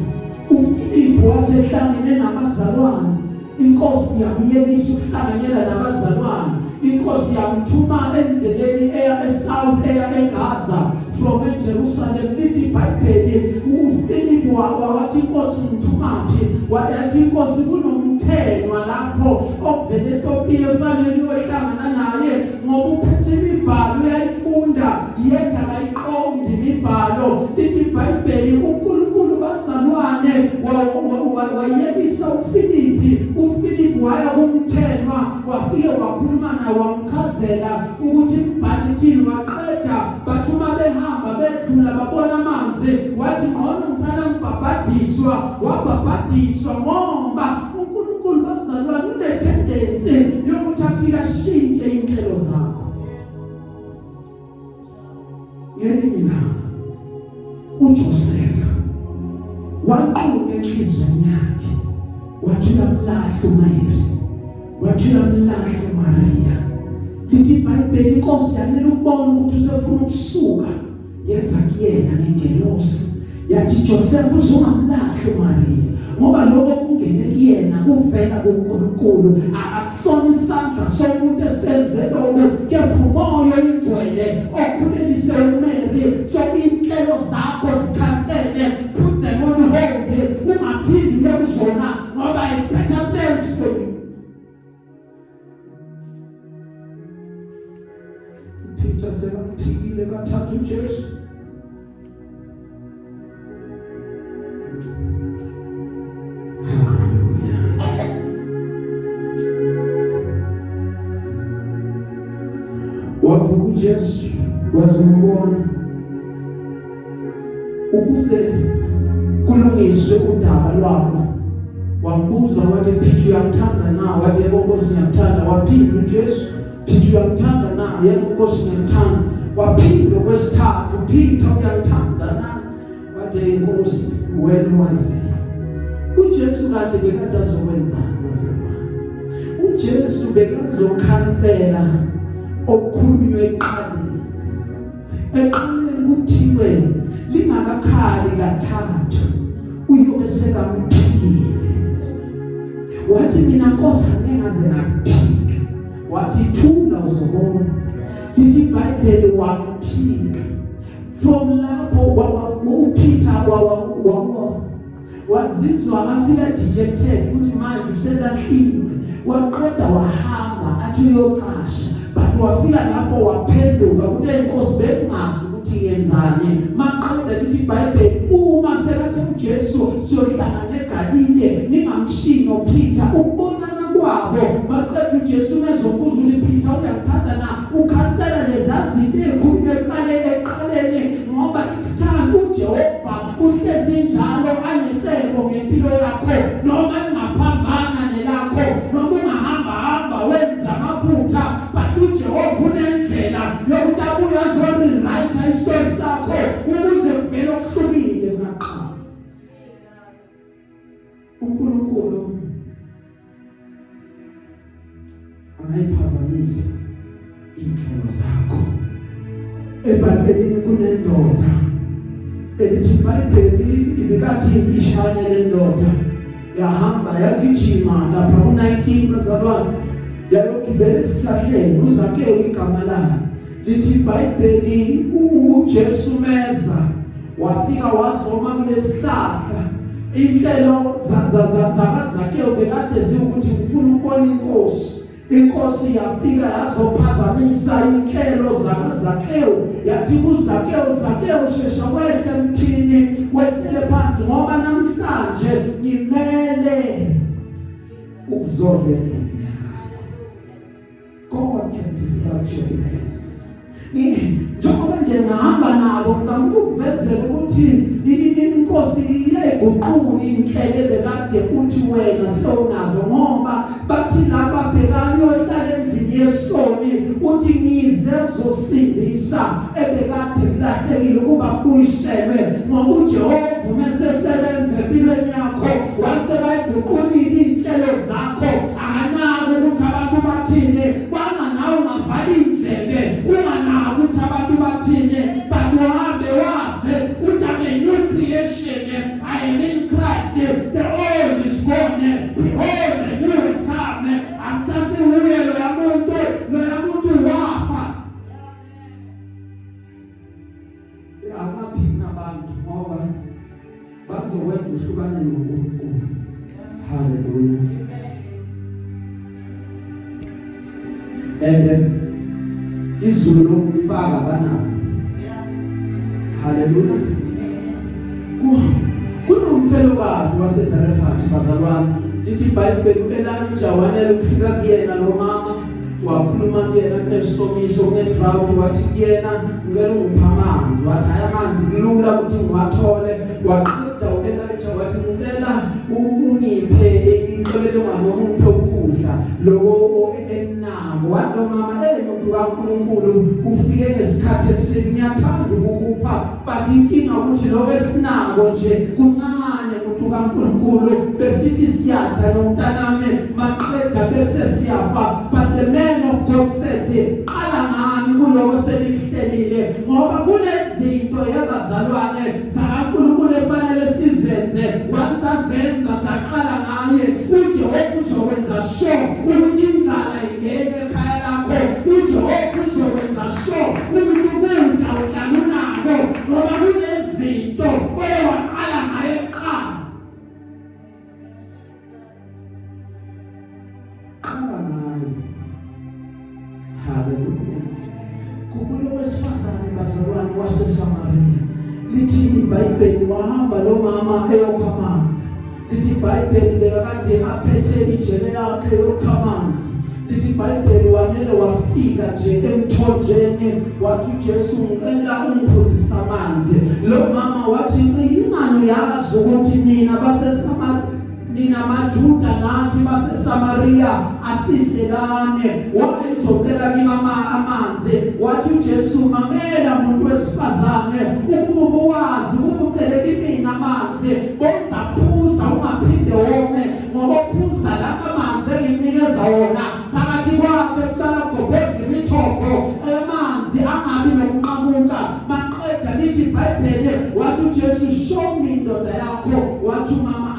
uFilipu wathi ehlangene nabazalwane inkosi yamyekisa ukuhlanganyela nabazalwane. Inkosi yamthuma endleleni eya eSouth eya eGaza from Jerusalem. Lithi iBhayibheli uFilipu wathi inkosi umthumaphi wathi inkosi kunomthenwa lapho ovele eTopiya efanele uyohlangana naye ngoba uphethe imibhalo uyayifunda yedwa akayiqondi imibhalo. Lithi iBhayibheli uNkulunkulu bazalwane wayebisa uFilipu waya kumthenwa wafike wakhuluma naye wamchazela ukuthi imibhalo ithini. Waqeda bathuma behamba bedlula babona amanzi wathi ngcono ngithanda ngibhabhadiswa. Wabhabhadiswa ngoba uNkulunkulu bazalwane une-tendency yokuthi afike ashintshe inhlelo zakho. Ngelinye ilanga uJosefa waqhuba enhliziyweni yakhe wathi uyamlahla uMary, wathi uyamlahla uMaria. Lithi iBhayibheli inkosi yanele ukubona ukuthi usefuna ukusuka yenza kuyena ngengelosi yathi Joseph uzungamlahla uMaria ngoba lokho kungene kuyena kuvela kuNkulunkulu. Akusona isandla somuntu esenze lokho kepha umoya oyingcwele okhulelise uMary. So inhlelo zakho zikhansele, put them on hold, ungaphindi uyekuzona ngoba better plans for you. Peter sebaphikile bathatha uJesu wavuka uJesu wazombona ukuze kulungiswe udaba lwabo. Wambuza wathi Peter uyamthanda na? Wathi yebo Nkosi ngiyamthanda. Waphinda uJesu Peter uyamthanda na? Yebo Nkosi ngiyamthanda. Waphinda okwesithathu Peter uyamthanda na? Wathi Nkosi wena wazi. uJesu kade bekade azokwenzani bazalwane? uJesu bekazokhansela okukhulunywe eqaleni kuthiwe lingakakhali kathathu uyobe sekamphikile. Wathi mina Nkosi angengaze ngakuphika. Wathi thula uzobona. Lithi iBhayibheli wamphika. From lapho uPeter wazizwa afika dejected ukuthi manje uselahliwe. Waqeda wahamba athi uyoqasha. But wafika lapho waphenduka ukuthi inkosi bekungazi ukuthi yenzani. Maqeda lithi iBhayibheli uma sekathi uJesu siyohlangana eGalile ningamshiyi noPeter ukubonana kwabo. Maqeda uJesu mezobuza ukuthi Peter uyamthanda na? Ukhansela lezazinto ezikhulunywe eqaleni ngoba isithando uJehova uhlezi njalo anecebo ngempilo yakho noma ingaphambana nelakho noma ungahamba wenza amaphutha. But uJehova unendlela yokuthi abuye azorewrite isitori sakho ukuze kuvele okuhlukile kunaqala. uNkulunkulu angayiphazamisa inhlelo zakho. eBhayibhelini kunendoda elithi iBhayibheli ibikathi imfishane lendoda yahamba yagijima lapha ku-19 bazalwane yayogibela esihlahleni uZakewu igama lakhe. Lithi iBhayibheli uJesu meza wafika wasoma kulesihlahla. Inhlelo zaZakewu bekade ziwukuthi ufuna ukubona inkosi. Inkosi yafika yazophazamisa inhlelo zaZakewu. Yathi kuZakewu, Zakewu shesha wehle emthini wehlele phansi ngoba namhlanje ngimele ukuzovela. God can disrupt your plans. njengoba nje ngihamba nabo ngizama ukukuvezela ukuthi inkosi iyayiguqula inhlelo bekade uthi wena sewunazo, ngoba bathi laba bhekani ohlala endlini yesoni uthi ngize ukuzosindisa ebekade kulahlekile ukuba kuyiselwe, ngoba uJehova umesesebenza empilweni yakho wathi bayiguqulile inhlelo zakho. Akanaki ukuthi abantu bathini, bana nawe ungavali indlebe unganaki ukuthi abantu bathini, but uhambe wazi ukuthi I'm a new creation, I am in Christ, the old is gone, behold the new is come. Akusasibuye lo yamuntu wafa. Amaphina abantu ngoba bazokwenza uhlukane noNkulunkulu. Hallelujah. Izulu lokufaka banalo. Hallelujah. Kunomfelokazi waseZarefati bazalwane, lithi iBhayibheli Elijah wanele ukufika kuyena lo mama, wakhuluma kuyena kunesomiso kune-drought, wathi kuyena ngicela ungiphe amanzi, wathi hhayi amanzi kulula ukuthi ngiwathole. Waqeda u-Elijah wathi ngicela ungiphe inqebelengwane noma ungiphe ukudla loko enako. Wathi lo mama muntu kaNkulunkulu ufike ngesikhathi esibi, ngiyathanda ukukupha but inkinga ukuthi lokho esinako nje kuncane muntu kaNkulunkulu. Besithi siyadla nomntanami maqeda bese siyafa, but the man of God said qala ngani kuloko senihlelile, ngoba kunezinto yabazalwane zakaNkulunkulu efanele sizenze. Wakusazenza saqala ngaye, uJehova uzokwenza sure ukuthi indlala ingeke ekhaya lakho. uJehova uzokwenza sure ukuthi ukudla uhlala unako, ngoba kunezinto owaqala ngaye kuqala. Hallelujah. Kubulo wesifazane bazalwane waseSamaria, lithi iBhayibheli wahamba lo mama eyokha amanzi. Lithi iBhayibheli bekade aphethe ijele yakhe yokha amanzi. Lithi iBhayibheli wanele wafika nje emthonjeni, wathi uJesu ngicela ungiphuzise amanzi. Lo mama wathi ingani yazi ukuthi nina baseSamaria, nina maJuda nathi baseSamaria asidlelane, wayezocela kimama amanzi. Wathi uJesu mamela muntu wesifazane ukuba uwazi ukucela kimi amanzi bozaphuza ungaphinde wome, ngoba uphuza lakho amanzi engimnikeza wona phakathi kwakhe kusala gobheza imithombo amanzi angabi nokuqhamuka. Maqeda lithi iBhayibheli wathi uJesu show me indoda yakho. Wathi mama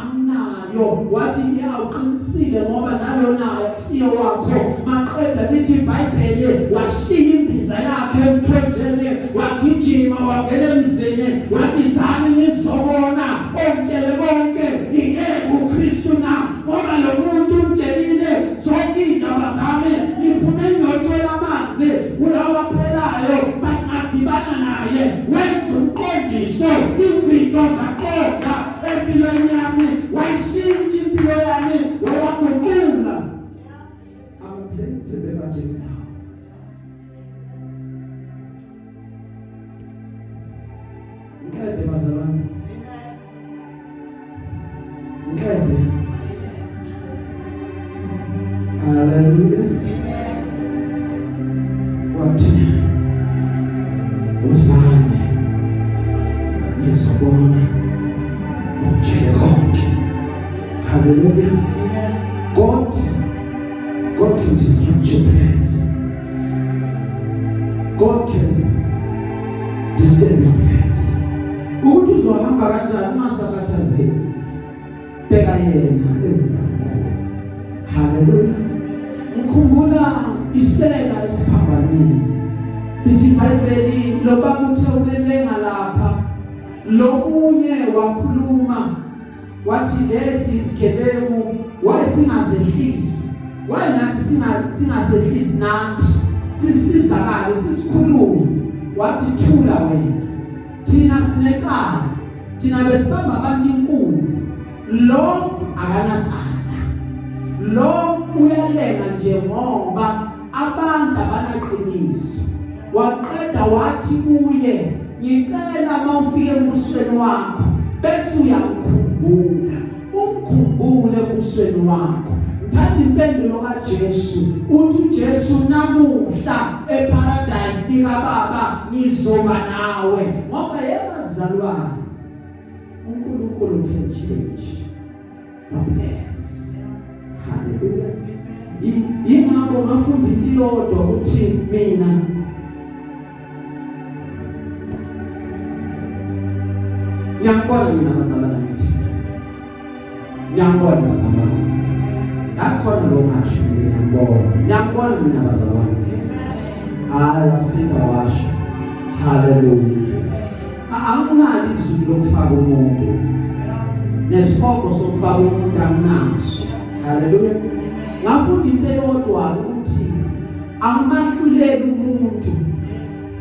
wathi ngiyawuqinisile ngoba nayo nayo kusiyo wakho. Maqeda lithi iBhayibheli washiya imbiza yakhe emthonjeni, wagijima wangena emzini, wathi zani nizobona ontshele bonke ingeke uKristu na, ngoba lo muntu umtshelile zonke indaba zami, ngiphume ngiyothola amanzi ulawa phelayo, bangadibana naye wenza umqondiso izinto zaqoqa empilweni yami, washintsha impilo yami, wawaguqula amaplenzi bebadeni nawo. Ngede bazalwane, ngede. Hallelujah. Wathi uzane nizobona umjele konke. Hallelujah. God can disrupt your plans. God can disturb your plans. Ukuthi uzohamba kanjani masakhathazeki, bheka yena emnqamko. Hallelujah. Ngikhumbula isela esiphambanweni. Lithi iBhayibheli loba kuthe ubelenga lapha, lomunye wakhuluma wathi lesi isigebengu wayesingazehlisi, wayenathi singasehlisi nathi sisizakale sisikhulule. Wathi thula wena, thina sinekhala, thina besibamba abantu inkunzi, lo akanaqala, lo uyalenga nje ngoba abantu abanaqiniso. waqeda wathi kuye, ngicela mawufike embusweni wakho bese uyamkhumbula, umkhumbule embusweni wakho. Ngithanda impendulo kaJesu, uthi uJesu namuhla eparadise lika Baba ngizoba nawe, ngoba yebazalwane uNkulunkulu can change your plans. Hallelujah. Yingakho ngafunda intiyodwa ukuthi mina ngiyabona mina bazalwane bathi, ngiyabona bazalwane asikhona lo masho, ngiyabona mina bazalwane hayi wasika washo. Hallelujah. Anginalo izwi lokufaka umuntu nesibongo sokufaka umuntu anginaso. Hallelujah. Ngafunda into eyodwa ukuthi angimahluleli umuntu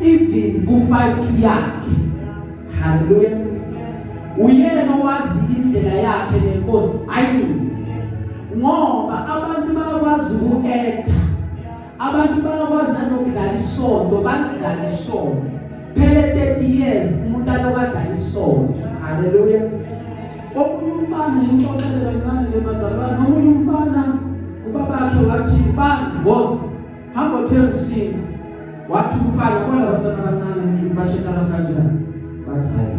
even ku-5 yakhe. Hallelujah. Uyena owazi indlela yakhe nenkosi ayini, ngoba abantu bayakwazi uku-acta, abantu bayakwazi nanokudlala isonto, badlala isonto phela 30 years umuntu alokadlala isonto. Hallelujah. Omunye umfana ngixoxele kancane nje bazalwane, omunye umfana ubabakhe wathi mfana boss hamba uthengisiwe, wathi umfana bona abantwana abancane nje bathetha kanjani, bathi hayi,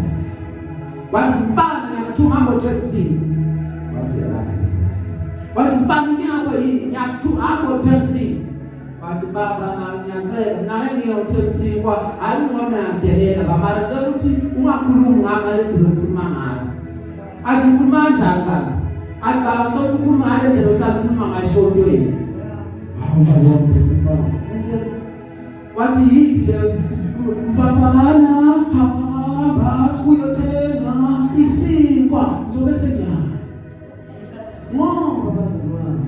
wathi mfana ngiyakuthuma hamba uthengisiwe, wathi hayi, wathi mfana ngiyakho yini, ngiyakuthuma hamba uthengisiwe, wathi baba ngiyacela naye ngiyothengisikwa, hayi ngoba ngiyadelela baba, ngicela ukuthi ungakhulumi ngami lendlela okhuluma ngayo. Athi ngikhuluma kanjani kanti? Athi baba ngicela ukukhuluma ngale ndlela ohlala ukhuluma ngayo esontweni. Hawu baba mfana, wathi yiphi leyo mfana, hamba uyothenga isinkwa ngizobe senyama. Ngoba bazalwane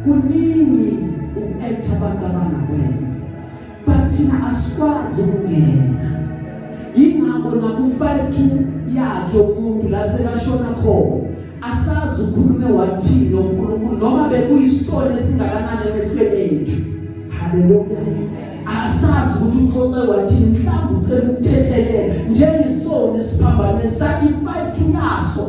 kuningi uku-acta abantu abangakwenza, but thina asikwazi ukungena. Yingakho naku-5 yakhe umuntu la sekashona khona asazi ukhulume wathini uNkulunkulu, noma bekuyisono esingakanani emehlweni ethu. Hallelujah. Asazi ukuthi uxoxe wathini, mhlawumbe ucela ukuthethelele njengesono esiphambanweni sathi 5 yaso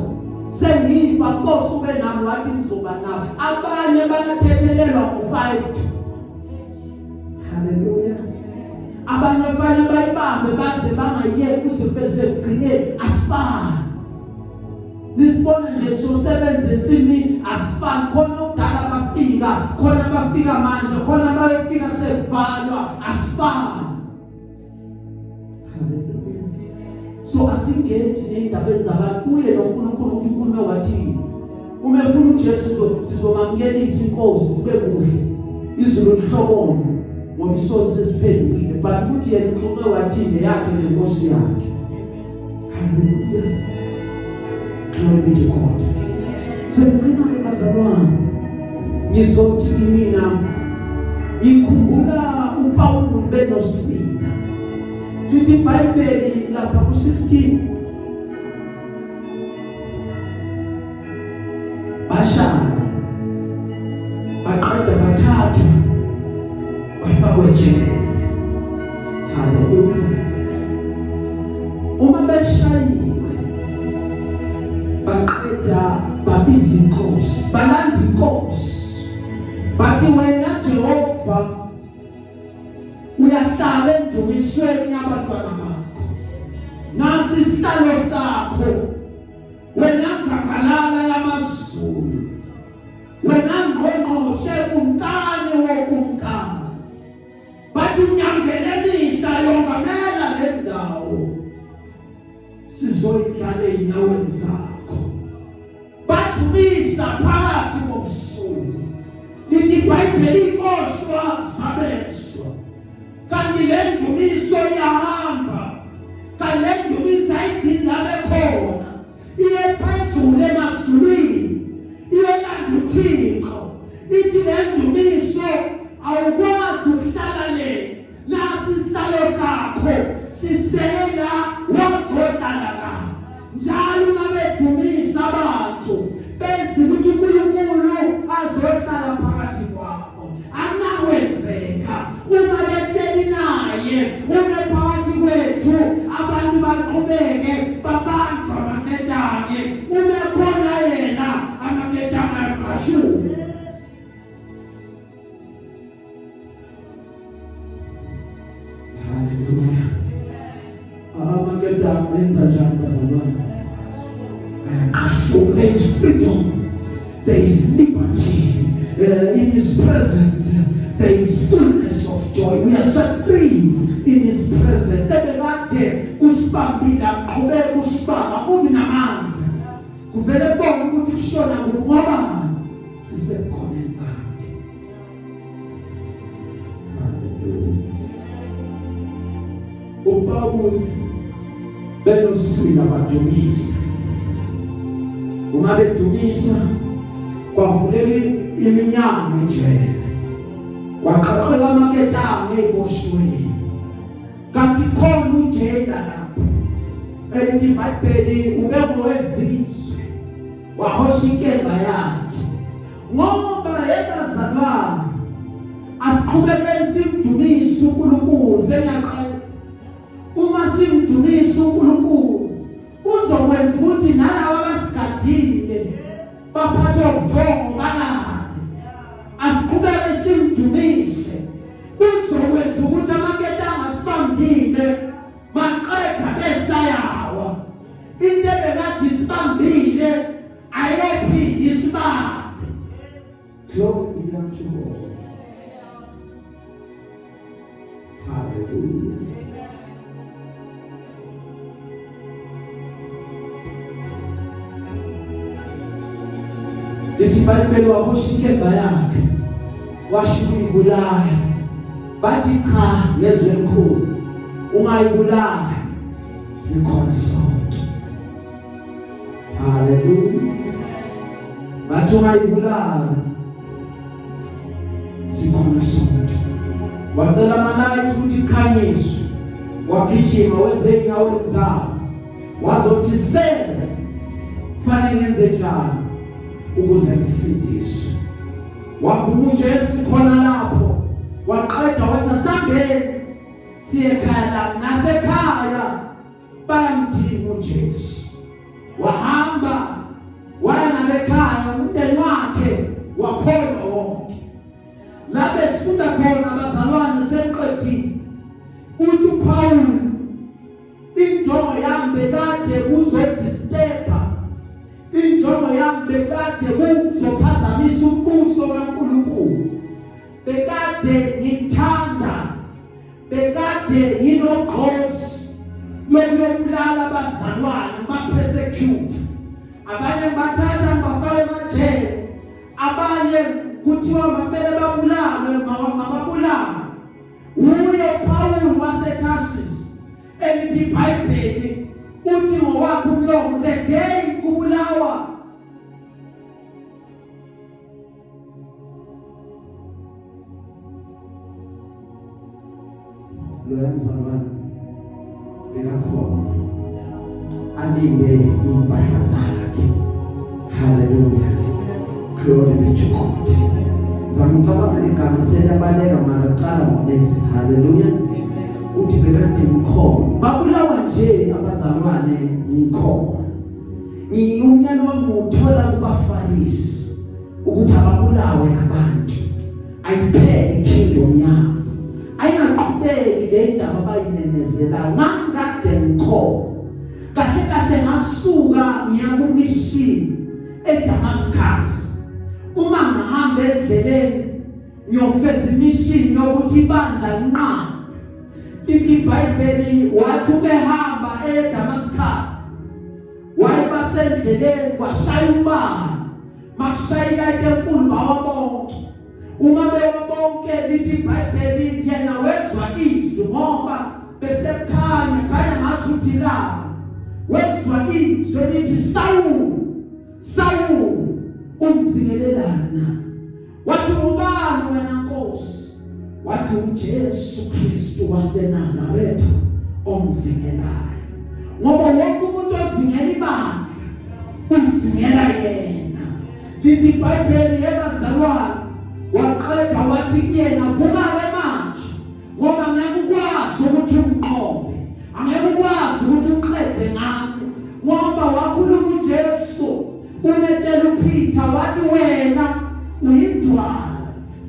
sengiva Nkosi ube nami wathi ngizoba nawe. Abanye bayathethelelwa ku-5. Hallelujah. Abanye fanele bayibambe base bangayeki kuze bese kugcineni asifani. Nisibona nje sosebenza ensini asifani, khona ukudala bafika, khona bafika manje, khona bayofika sekuvalwa asifani. Hallelujah. So asingeti neindabeni zabantu kuye noNkulunkulu ukuthi ukhulume wathini. Uma ufuna uJesu sizomamkelisa inkosi kube kuhle, izulu lihlobone ngoba isonto sesiphendukile, but ukuthi yena uxoxe wathini yakhe nenkosi yakhe. Hallelujah. Glory be to God. Sengcina ke bazalwane, ngizothi mina ngikhumbula uPawulu benosina. Lithi iBhayibheli lapha ku-16 bashaya, baqeda bathathwa bafakwe ejele. Hallelujah. Uma beshayiwe baqeda babiza inkosi, balanda inkosi, bathi wena Jehova uyahlala endumisweni yabantwana bakho, nasi isihlalo sakho, wena ngagalala yamazulu, wena ngqongqoshe kumkani wokumkani. Bathi unyangelenisa yongamela le ndawo, sizoyihlala ey'nyaweni zakho. Bathumisa phakathi kobusuku, lithi iBhayibheli imoshwa zabeswa, kanti le ndumiso iyahamba, kanti le ndumiso ayiphinda bekhona, iye phezulu emazulwini, iyolanda uThixo. Ithi le ndumiso awukwazi ukuhlala le, nasi isihlalo sakho sisibeke la, wazohlala la. Njalo uma bedumisa abantu benza ukuthi uNkulunkulu azohlala phakathi kwabo, anawenzeka uma behleli naye There is freedom. There is liberty. In His presence, there is fullness of joy. We are set free in His presence. Ebekade kusibambila qhubeka usibamba kubi namandla. Kuvele bonke ukuthi kushona ngoba sisekhona empande. UPawulu benosila badumisa. Uma bedumisa kwavuleka iminyango ejele. Waqhaqhela amaketanga eboshweni. Kanti khona uJeda lapho. Ethi iBhayibheli ubeko wezizwe. Wahosha inkemba yakhe. Ngoba yebazalwane asiqhubekele simdumisa uNkulunkulu senaqala. Uma simdumisa uNkulunkulu uzokwenza ukuthi nalabo abasigadile baphathwe ubuthongo balapha. Asiqhubekele simdumise uzokwenza ukuthi amaketanga asibambile maqeda besayawa. Into ebekade isibambile ayiphindi isibambe. Glory be unto God. Hallelujah. Lithi iBhayibheli wahosha inkemba yakhe washiya ukuyibulala. Bathi cha ngezwe elikhulu ungayibulala sikhona sonke. Hallelujah. Bathi ungayibulala sikhona sonke. Wacela amalayithi ukuthi ikhanyiswe. Wagijima weze enyaweni zabo. Wazothi senze kufanele ngenze njani ukuze ngisindiswe. Wavuma uJesu khona lapho. Waqeda wathi asambeni siye ekhaya. Nasekhaya bayamdinga uJesu. Wahamba waya nabekhaya umndeni wakhe wakhona wonke. Lapho sifunda khona abazalwane seqedile. Uthi uPawulu injongo yami bekade kuzodisturba. Injongo yami bekade kuzophazamisa umbuso kaNkulunkulu. Bekade ngithanda. Bekade nginogqozi lokubulala abazalwane ma-persecute. Abanye bathatha bafaka emajele. Abanye kuthiwa mabele babulawe mababulawe. Uye uPawulu waseTarsus elithi iBhayibheli uthi ngowakho umlomo the day kubulawa loyamzalwane bekakhona alinde impahla zakhe. Hallelujah. Glory be to God. Zamcabanga igama selabaleka maraqala ngolesi. Hallelujah. Uthi bekade ngikho babulawa nje abazalwane ngikho. Ngiyunyana wami uthola kubaFarisi ukuthi ababulawe nabantu. Ayiphele ikingdom yabo. Ayingaqhubeki le ndaba abayimemezela. Ngakade ngikho. Kahle kahle ngasuka ngiya kumishini eDamascus. Uma ngihamba endleleni ngiyofeza imishini yokuthi ibandla linqaba. Lithi iBhayibheli wathi ubehamba eDamascus wayebasendleleni kwashaya umbane. Makushayela enkulu bawabonke. Uma bewabonke lithi iBhayibheli yena wezwa izwi ngoba besekhanya khanya ngasuthi la. Wezwa izwi lithi Sawulu, Sawulu umzingelelana. Wathi ubani wena Nkosi? Wathi uJesu Kristu waseNazaretha omzingelayo. Ngoba wonke umuntu ozingela ibandla uzingela yena. Lithi iBhayibheli yebazalwane waqeda wathi kuyena vuma-ke manje ngoba ngeke ukwazi ukuthi umqobe. Angeke ukwazi ukuthi uqede ngami ngoba wakhuluma uJesu. Umetshela uPeter wathi wena uyidwala.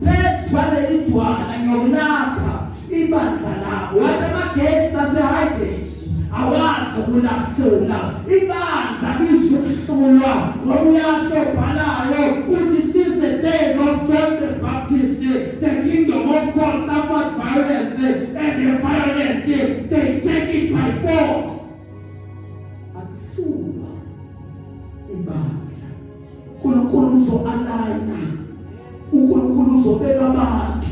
Phezu kwalelidwala ngiyokulakha ibandla labo. Wathi amagetsi aseHades awazukulahlula. Ibandla lizohlulwa ngoba uyasho bhalayo uthi since the days of John the Baptist the kingdom of God suffered violence and the violent they take it by force. Ahlulwa ibandla. uNkulunkulu uzo-aligna, uNkulunkulu uzobeka abantu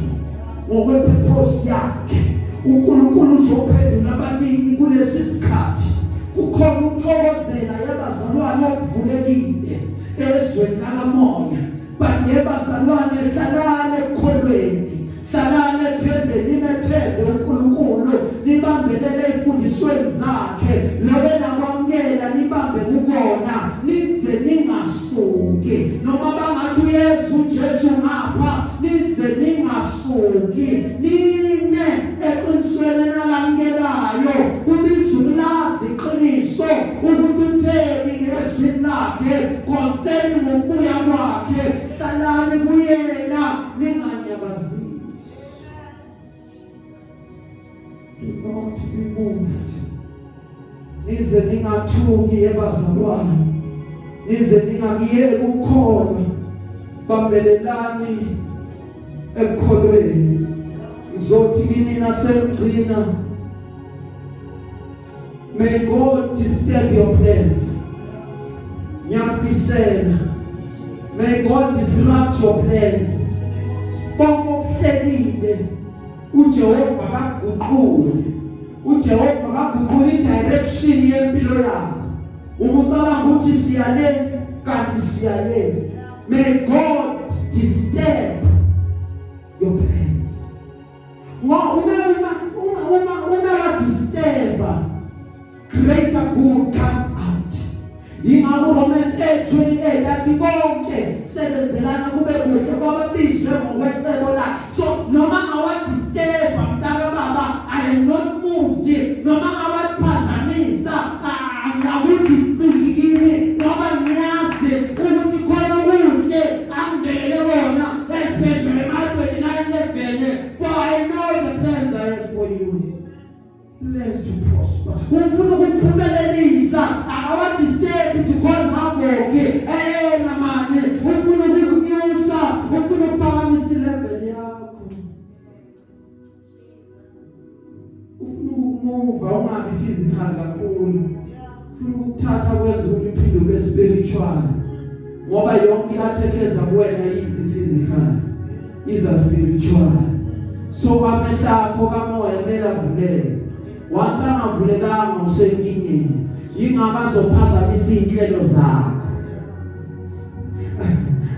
ngokwepurpose yakhe. uNkulunkulu uzophendula abaningi kulesi sikhathi. Kukhona ukuxokozela yabazalwane okuvulekile ezweni lakamoya, but yabazalwane hlalane ekukholweni, hlalane ethembeni, nethembe uNkulunkulu, nibambelele ezifundisweni zakhe, lobe nakwamukela nibambe kukona, nize ningasuki. Noma bangathi uYesu uJesu ngapha, nize ningasuki, nime eqinisweni nalamukelayo. Kubizwa ulazi iqiniso ukuthi utheni ezwini lakhe concerning ukubuya kwakhe. Hlalani kuyena ninganyakazisi. Do not be moved. Nize ningathuki ebazalwane, nize ningakiyeki ukukholwa, bambelelani ekukholweni. Ngizothi kini nasemgcina, may God disturb your plans. Ngiyafisela, may God disrupt your plans. Konke uJehova kaguqule, uJehova kaguqule direction yempilo yakho. Umucabanga ukuthi siyale kanti siyale. May God disturb your plans. Uma disturb, greater good comes out. Ingakho Romans 8:28 athi konke sebenzelana kube kuhle kwababizwe ngokwecebo lakhe. So noma ngawadisturb mntaka baba, I am not moved. Noma ngawaphazamisa, angawudicikile ngoba ngiyazi ukuthi khona kuhle angibekele wona, especially my 29:11. For I know the plans I have for you. Plans to prosper. Ufuna ukuphumelelisa, awadisturb to cause havoc. Namane, ufuna ukukunyusa, ufuna ukuphakamisa level yakho. Ufuna ukumuva ungabi physical kakhulu. Ufuna ukuthatha kwenza ukuthi uphinde ube spiritual. Ngoba yonke athekeza kuwena yizi physical, iza spiritual. So amehla akho kamoya kumele avuleke. Wathi angavulekanga usenkingeni, yingakazophazamisa izinhlelo zakho.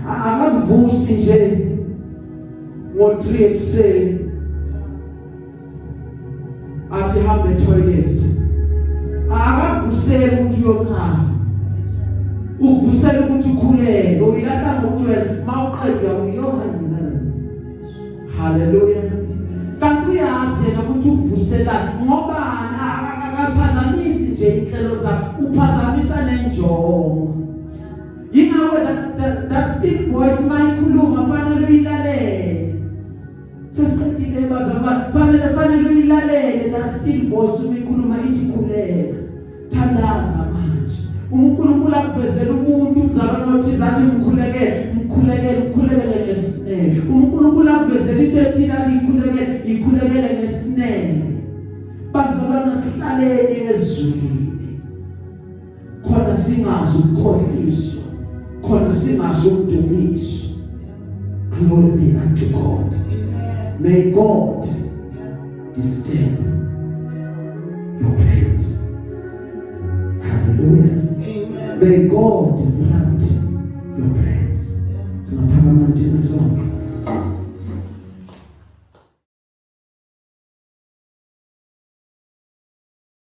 Akavusi nje ngo-3 ekuseni athi hambe etoilet. Akavuseli ukuthi uyokhala, ukuvusela ukuthi ukhuleke, uyilahla ngokuthi wena mawuqedwa uyohamba. Hallelujah. Kanti uyazi yena ukuthi ukuvusela ngoba akaphazamisi nje inhlelo zakho, uphazamisa nenjongo. Yingakho that still voice mayikhuluma fanele uyilalele. Sesiqedile bazalwane, fanele uyilalele that still voice uyikhuluma ithi khuleka. Thandaza manje. uNkulunkulu akuvezela umuntu umzalwane othize athi mkhulekele ngesineke. uNkulunkulu akuvezela into ethile athi ikhulekele ngesineke. Bazalwane sihlaleni ezulwini, khona singazi ukukhohliswa, khona singazi ukudumiswa. Glory be unto God. May God disturb your plans. Hallelujah. May God disrupt